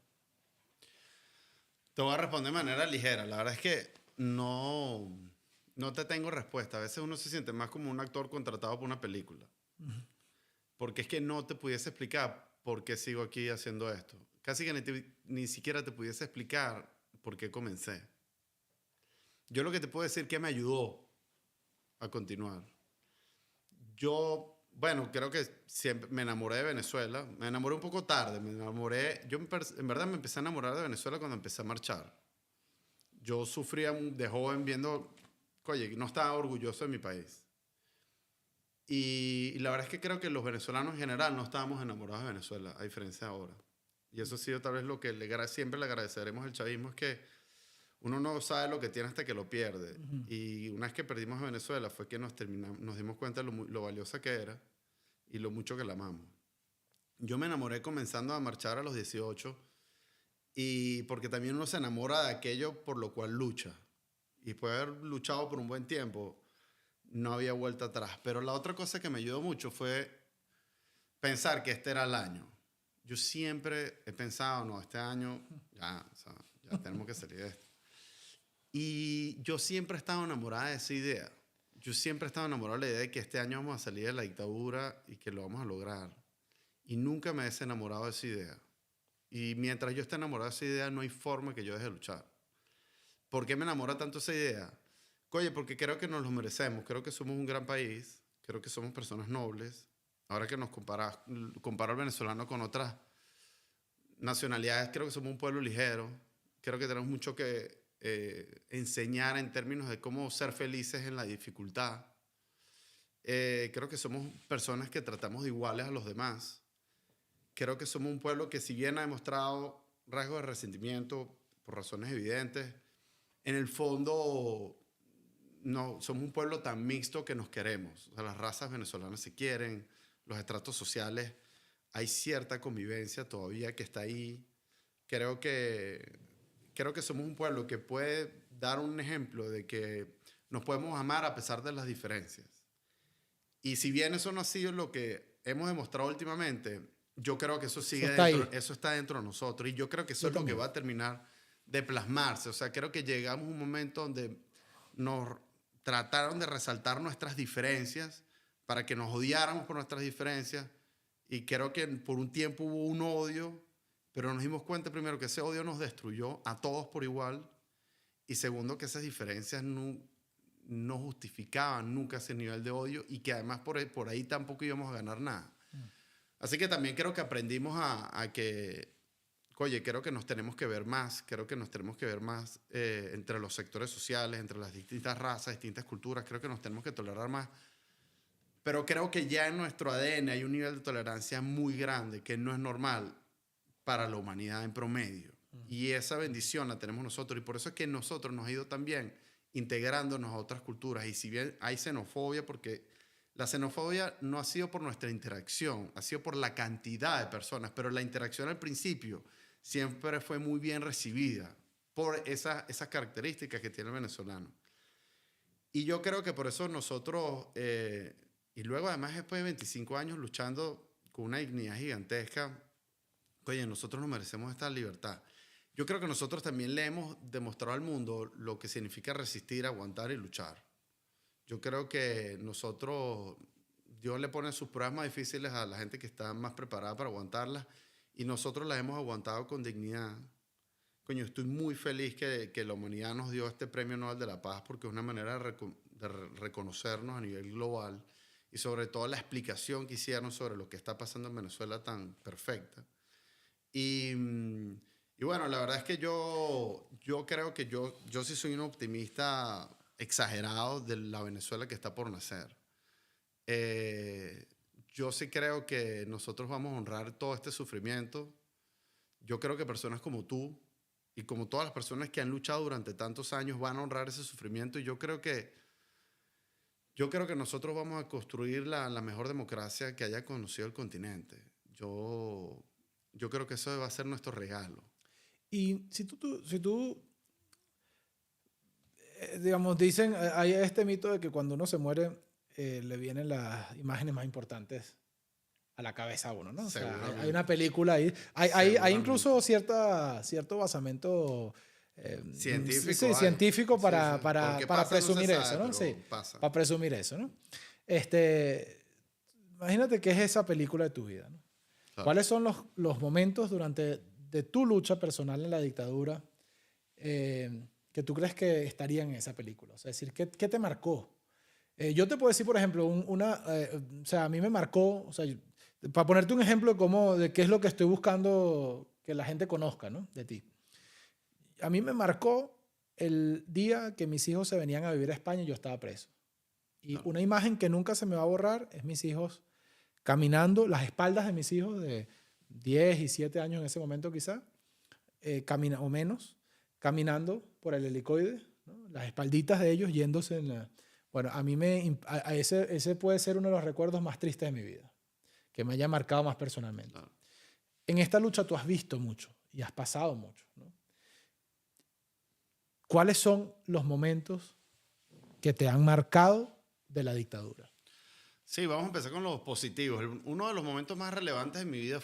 Te voy a responder de manera ligera. La verdad es que no te tengo respuesta. A veces uno se siente más como un actor contratado por una película. Porque es que no te pudiese explicar por qué sigo aquí haciendo esto. Casi que ni siquiera te pudiese explicar por qué comencé. Yo lo que te puedo decir que me ayudó a continuar. Bueno, creo que siempre me enamoré de Venezuela. Me enamoré un poco tarde. En verdad me empecé a enamorar de Venezuela cuando empecé a marchar. Yo sufría de joven viendo, oye, no estaba orgulloso de mi país. Y la verdad es que creo que los venezolanos en general no estábamos enamorados de Venezuela, a diferencia de ahora. Y eso ha sido tal vez lo que siempre le agradeceremos al chavismo, es que uno no sabe lo que tiene hasta que lo pierde. Y una vez que perdimos a Venezuela fue que nos dimos cuenta de lo valiosa que era y lo mucho que la amamos. Yo me enamoré comenzando a marchar a los 18 y porque también uno se enamora de aquello por lo cual lucha. Y después de haber luchado por un buen tiempo, no había vuelta atrás. Pero la otra cosa que me ayudó mucho fue pensar que este era el año. Yo siempre he pensado, no, este año ya tenemos que salir de esto. Y yo siempre he estado enamorada de esa idea. Yo siempre he estado enamorado de la idea de que este año vamos a salir de la dictadura y que lo vamos a lograr. Y nunca me he desenamorado de esa idea. Y mientras yo esté enamorado de esa idea, no hay forma que yo deje de luchar. ¿Por qué me enamora tanto esa idea? Oye, porque creo que nos lo merecemos. Creo que somos un gran país. Creo que somos personas nobles. Ahora que nos comparo al venezolano con otras nacionalidades, creo que somos un pueblo ligero. Creo que tenemos mucho que enseñar en términos de cómo ser felices en la dificultad. Creo que somos personas que tratamos de iguales a los demás. Creo que somos un pueblo que, si bien ha demostrado rasgos de resentimiento por razones evidentes, en el fondo no, somos un pueblo tan mixto que nos queremos. O sea, las razas venezolanas se quieren, los estratos sociales, hay cierta convivencia todavía que está ahí. Creo que somos un pueblo que puede dar un ejemplo de que nos podemos amar a pesar de las diferencias. Y si bien eso no ha sido lo que hemos demostrado últimamente, yo creo que eso está dentro de nosotros. Y yo creo que eso es lo que va a terminar de plasmarse. O sea, creo que llegamos a un momento donde nos trataron de resaltar nuestras diferencias para que nos odiáramos por nuestras diferencias. Y creo que por un tiempo hubo un odio, pero nos dimos cuenta primero que ese odio nos destruyó a todos por igual. Y segundo, que esas diferencias no justificaban nunca ese nivel de odio y que además por ahí tampoco íbamos a ganar nada. Así que también creo que aprendimos a que, oye, creo que nos tenemos que ver más, entre los sectores sociales, entre las distintas razas, distintas culturas, creo que nos tenemos que tolerar más. Pero creo que ya en nuestro ADN hay un nivel de tolerancia muy grande que no es normal para la humanidad en promedio. Y esa bendición la tenemos nosotros. Y por eso es que nosotros nos ha ido también integrándonos a otras culturas. Y si bien hay xenofobia, porque la xenofobia no ha sido por nuestra interacción, ha sido por la cantidad de personas, pero la interacción al principio siempre fue muy bien recibida por esas características que tiene el venezolano. Y yo creo que por eso nosotros, y luego además después de 25 años luchando con una dignidad gigantesca, oye, nosotros nos merecemos esta libertad. Yo creo que nosotros también le hemos demostrado al mundo lo que significa resistir, aguantar y luchar. Yo creo que Dios le pone sus pruebas más difíciles a la gente que está más preparada para aguantarlas y nosotros las hemos aguantado con dignidad. Coño, estoy muy feliz que la humanidad nos dio este Premio Nobel de la Paz porque es una manera reconocernos a nivel global y sobre todo la explicación que hicieron sobre lo que está pasando en Venezuela tan perfecta. Y bueno, la verdad es que yo creo que yo sí soy un optimista exagerado de la Venezuela que está por nacer. Yo sí creo que nosotros vamos a honrar todo este sufrimiento. Yo creo que personas como tú y como todas las personas que han luchado durante tantos años van a honrar ese sufrimiento, y yo creo que nosotros vamos a construir la mejor democracia que haya conocido el continente. Yo creo que eso va a ser nuestro regalo. Y si tú digamos, dicen, hay este mito de que cuando uno se muere, le vienen las imágenes más importantes a la cabeza a uno, ¿no? O sea, hay una película ahí. Hay incluso cierto basamento científico. Sí, científico para presumir no se sabe, eso, ¿no? Sí, pasa. para presumir eso, ¿no? Imagínate qué es esa película de tu vida, ¿no? Claro. ¿Cuáles son los momentos de tu lucha personal en la dictadura que tú crees que estarían en esa película? O sea, es decir, ¿qué te marcó? Yo te puedo decir, por ejemplo, o sea, a mí me marcó, o sea, para ponerte un ejemplo de qué es lo que estoy buscando que la gente conozca, ¿no? De ti. A mí me marcó el día que mis hijos se venían a vivir a España y yo estaba preso. Y una imagen que nunca se me va a borrar es mis hijos caminando, las espaldas de mis hijos de 10 y 7 años en ese momento quizá, o menos, caminando por el helicoide, ¿no? Las espalditas de ellos yéndose en la... Bueno, a mí ese puede ser uno de los recuerdos más tristes de mi vida, que me haya marcado más personalmente. Claro. En esta lucha tú has visto mucho y has pasado mucho, ¿no? ¿Cuáles son los momentos que te han marcado de la dictadura? Sí, vamos a empezar con los positivos. Uno de los momentos más relevantes de mi vida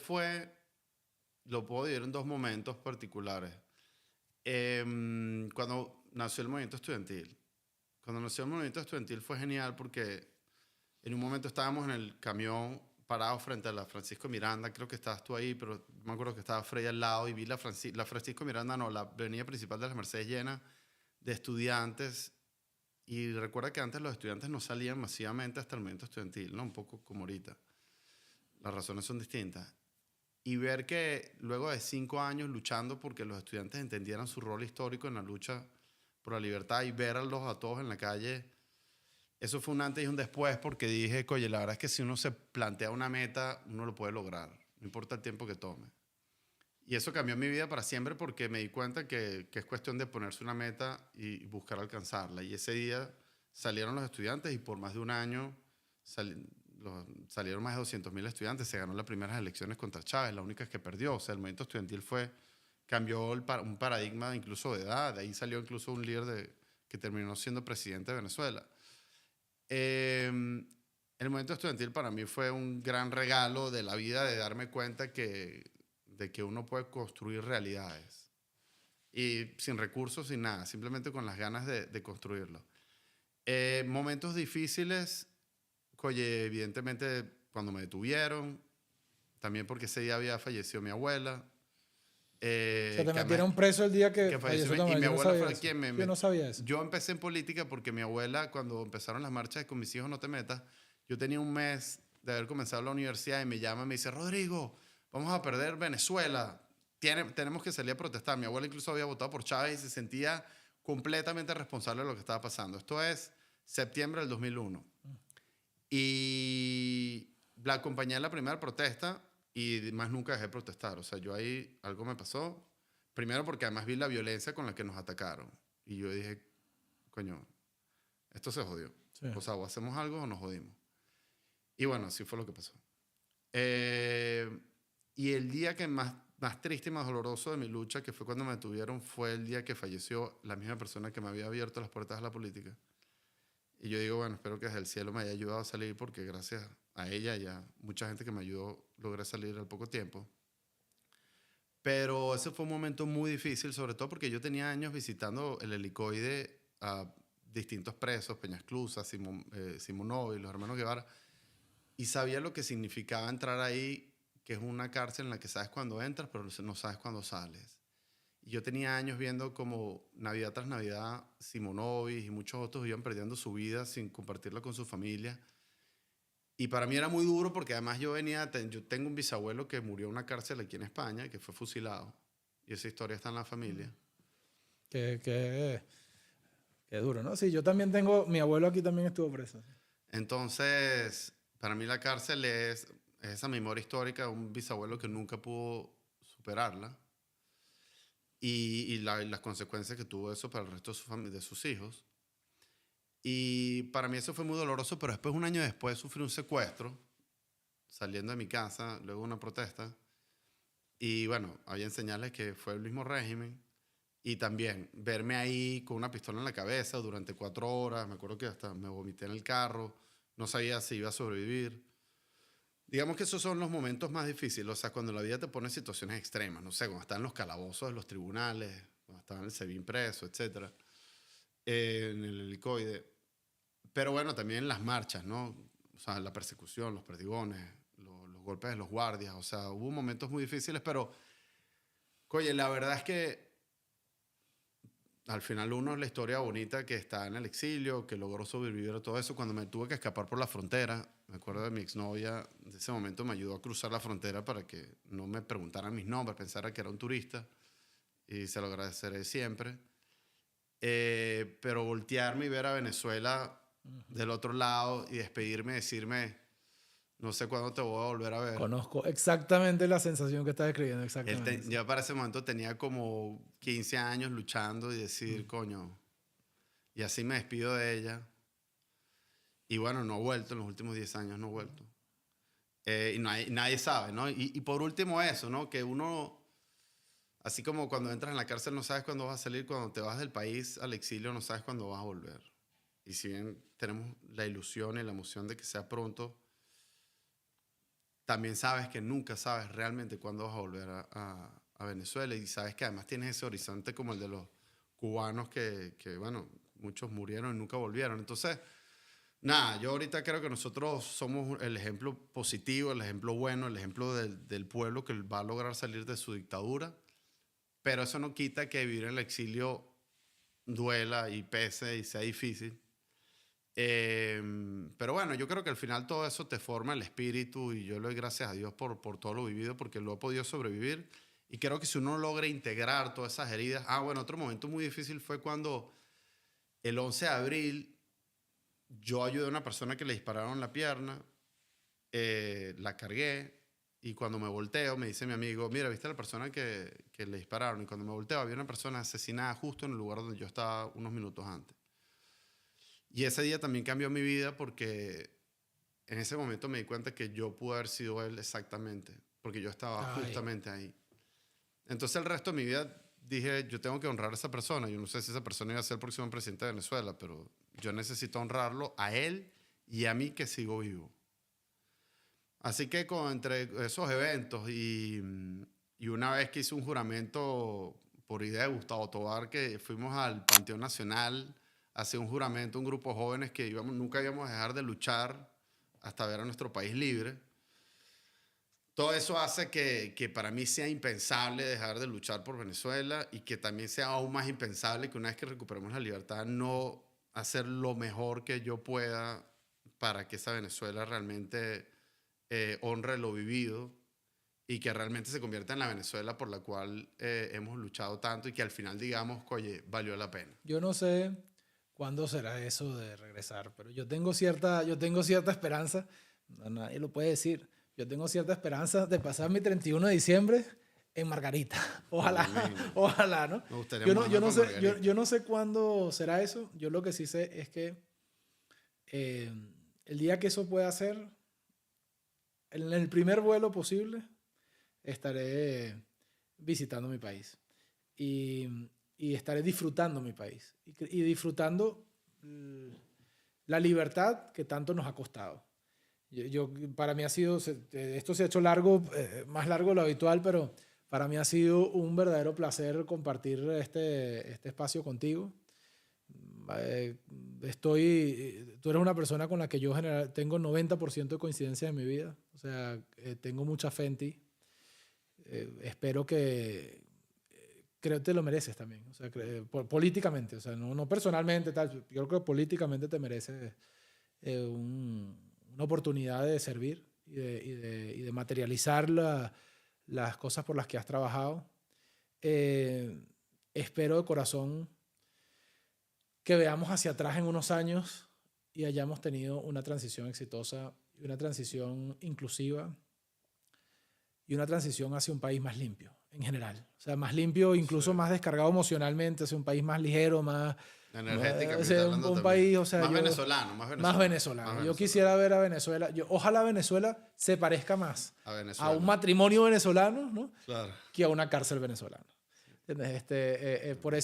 lo puedo dividir en dos momentos particulares. Cuando nació el movimiento estudiantil. Cuando nació el movimiento estudiantil fue genial porque en un momento estábamos en el camión parados frente a la Francisco Miranda, creo que estabas tú ahí, pero me acuerdo que estaba Frey al lado y vi la Francisco Miranda, no, la avenida principal de las Mercedes llena de estudiantes. Y recuerda que antes los estudiantes no salían masivamente hasta el movimiento estudiantil, ¿no? Un poco como ahorita. Las razones son distintas. Y ver que luego de 5 años luchando porque los estudiantes entendieran su rol histórico en la lucha por la libertad y verlos a todos en la calle, eso fue un antes y un después, porque dije, oye, la verdad es que si uno se plantea una meta, uno lo puede lograr, no importa el tiempo que tome. Y eso cambió mi vida para siempre porque me di cuenta que es cuestión de ponerse una meta y buscar alcanzarla. Y ese día salieron los estudiantes y por más de un año salieron más de 200.000 estudiantes. Se ganó las primeras elecciones contra Chávez, la única que perdió. O sea, el movimiento estudiantil cambió un paradigma incluso de edad. De ahí salió incluso un líder que terminó siendo presidente de Venezuela. El movimiento estudiantil para mí fue un gran regalo de la vida, de darme cuenta de que uno puede construir realidades. Y sin recursos, sin nada, simplemente con las ganas de construirlo. Momentos difíciles, oye, evidentemente cuando me detuvieron, también porque ese día había fallecido mi abuela. Se te metieron preso el día que falleció tu abuela. Y mi abuela fue quien yo no sabía eso. Yo empecé en política porque mi abuela, cuando empezaron las marchas de Con mis hijos no te metas, yo tenía un mes de haber comenzado la universidad y me llama y me dice, Rodrigo, vamos a perder Venezuela, tenemos que salir a protestar. Mi abuela incluso había votado por Chávez y se sentía completamente responsable de lo que estaba pasando. Esto es septiembre del 2001. Y la acompañé en la primera protesta y más nunca dejé de protestar. O sea, yo ahí algo me pasó. Primero porque además vi la violencia con la que nos atacaron. Y yo dije, coño, esto se jodió. Sí. O sea, o hacemos algo o nos jodimos. Y bueno, así fue lo que pasó. Y el día que más triste y más doloroso de mi lucha, que fue cuando me detuvieron, fue el día que falleció la misma persona que me había abierto las puertas a la política. Y yo digo, bueno, espero que desde el cielo me haya ayudado a salir, porque gracias a ella y a mucha gente que me ayudó, logré salir al poco tiempo. Pero ese fue un momento muy difícil, sobre todo porque yo tenía años visitando el helicoide a distintos presos, Peñasclusa, Simonóvil, los hermanos Guevara, y sabía lo que significaba entrar ahí, que es una cárcel en la que sabes cuándo entras, pero no sabes cuándo sales. Y yo tenía años viendo como Navidad tras Navidad, Simonovic y muchos otros iban perdiendo su vida sin compartirla con su familia. Y para mí era muy duro porque además yo tengo un bisabuelo que murió en una cárcel aquí en España, que fue fusilado. Y esa historia está en la familia. Qué duro, ¿no? Sí, yo también tengo, mi abuelo aquí también estuvo preso. Entonces, para mí la cárcel es esa memoria histórica de un bisabuelo que nunca pudo superarla y las consecuencias que tuvo eso para el resto de sus hijos. Y para mí eso fue muy doloroso, pero después, un año después, sufrí un secuestro saliendo de mi casa, luego de una protesta. Y bueno, había señales que fue el mismo régimen. Y también verme ahí con una pistola en la cabeza durante 4 horas. Me acuerdo que hasta me vomité en el carro. No sabía si iba a sobrevivir. Digamos que esos son los momentos más difíciles. O sea, cuando la vida te pone en situaciones extremas. No sé, cuando estás en los calabozos de los tribunales, cuando estás en el SEBIN preso, etc. En el helicoide. Pero bueno, también en las marchas, ¿no? O sea, la persecución, los perdigones, los golpes de los guardias. O sea, hubo momentos muy difíciles, pero, oye, la verdad es que al final uno es la historia bonita que está en el exilio, que logró sobrevivir a todo eso. Cuando me tuve que escapar por la frontera, me acuerdo de mi exnovia, de ese momento me ayudó a cruzar la frontera para que no me preguntaran mis nombres, pensara que era un turista, y se lo agradeceré siempre. Pero voltearme y ver a Venezuela del otro lado y despedirme, decirme, no sé cuándo te voy a volver a ver. Conozco exactamente la sensación que estás describiendo, exactamente. Yo para ese momento tenía como 15 años luchando y decir, coño, y así me despido de ella. Y bueno, no he vuelto, en los últimos 10 años no he vuelto. Y nadie sabe, ¿no? Y por último eso, ¿no? Que uno, así como cuando entras en la cárcel no sabes cuándo vas a salir, cuando te vas del país al exilio no sabes cuándo vas a volver. Y si bien tenemos la ilusión y la emoción de que sea pronto, también sabes que nunca sabes realmente cuándo vas a volver a Venezuela, y sabes que además tienes ese horizonte como el de los cubanos que, bueno, muchos murieron y nunca volvieron. Entonces, nada, yo ahorita creo que nosotros somos el ejemplo positivo, el ejemplo bueno, el ejemplo del pueblo que va a lograr salir de su dictadura, pero eso no quita que vivir en el exilio duela y pese y sea difícil. Pero bueno, yo creo que al final todo eso te forma el espíritu, y yo le doy gracias a Dios por todo lo vivido, porque lo he podido sobrevivir. Y creo que si uno logra integrar todas esas heridas... bueno, otro momento muy difícil fue cuando el 11 de abril yo ayudé a una persona que le dispararon en la pierna, la cargué, y cuando me volteo me dice mi amigo, mira, ¿viste a la persona que le dispararon? Y cuando me volteo había una persona asesinada justo en el lugar donde yo estaba unos minutos antes. Y ese día también cambió mi vida, porque en ese momento me di cuenta que yo pude haber sido él exactamente, porque yo estaba justamente ahí. Entonces el resto de mi vida dije, yo tengo que honrar a esa persona. Yo no sé si esa persona iba a ser el próximo presidente de Venezuela, pero yo necesito honrarlo a él y a mí, que sigo vivo. Así que entre esos eventos y una vez que hice un juramento por idea de Gustavo Tobar, que fuimos al Panteón Nacional, hacer un juramento, un grupo de jóvenes que nunca íbamos a dejar de luchar hasta ver a nuestro país libre. Todo eso hace que para mí sea impensable dejar de luchar por Venezuela, y que también sea aún más impensable que una vez que recuperemos la libertad no hacer lo mejor que yo pueda para que esa Venezuela realmente honre lo vivido, y que realmente se convierta en la Venezuela por la cual hemos luchado tanto, y que al final digamos, oye, valió la pena. Yo no sé cuándo será eso de regresar, pero yo tengo cierta esperanza, nadie lo puede decir, yo tengo cierta esperanza de pasar mi 31 de diciembre en Margarita. Ojalá, ¿no? Me gustaría yo no sé cuándo será eso. Yo lo que sí sé es que el día que eso pueda ser, en el primer vuelo posible, estaré visitando mi país. Y estaré disfrutando mi país. Y disfrutando la libertad que tanto nos ha costado. Para mí ha sido, esto se ha hecho largo, más largo de lo habitual, pero para mí ha sido un verdadero placer compartir este espacio contigo. Tú eres una persona con la que yo tengo 90% de coincidencia en mi vida. O sea, tengo mucha fe en ti. Espero que creo que te lo mereces también. O sea, políticamente, o sea, no personalmente, tal. Yo creo que políticamente te mereces una oportunidad de servir y de materializar las cosas por las que has trabajado. Espero de corazón que veamos hacia atrás en unos años y hayamos tenido una transición exitosa, una transición inclusiva y una transición hacia un país más limpio en general. O sea, más limpio, incluso más descargado emocionalmente, hacia un país más ligero, más... Energéticamente o sea, hablando un también. país, o sea, Más yo, venezolano, más venezolano. más venezolano. Yo quisiera ver a Venezuela. Ojalá Venezuela se parezca más A a Venezuela. un matrimonio venezolano, ¿no? Claro. Que a una cárcel venezolana. Por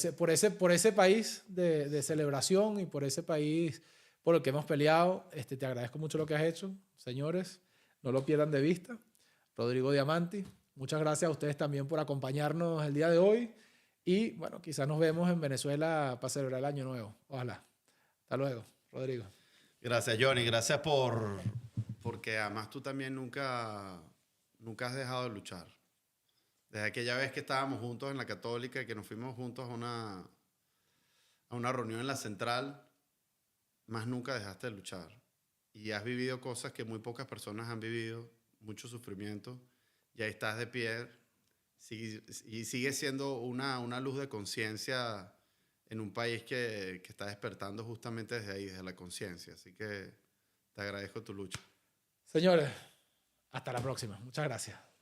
ese país de celebración y por ese país por el que hemos peleado, te agradezco mucho lo que has hecho, señores. No lo pierdan de vista. Rodrigo Diamanti, muchas gracias a ustedes también por acompañarnos el día de hoy. Y bueno, quizás nos vemos en Venezuela para celebrar el Año Nuevo. Ojalá. Hasta luego, Rodrigo. Gracias, Johnny. Gracias porque además tú también nunca has dejado de luchar. Desde aquella vez que estábamos juntos en la Católica y que nos fuimos juntos a una reunión en la Central, más nunca dejaste de luchar. Y has vivido cosas que muy pocas personas han vivido, mucho sufrimiento, y ahí estás de pie, y sigue siendo una luz de conciencia en un país que está despertando justamente desde ahí, desde la conciencia. Así que te agradezco tu lucha. Señores, hasta la próxima. Muchas gracias.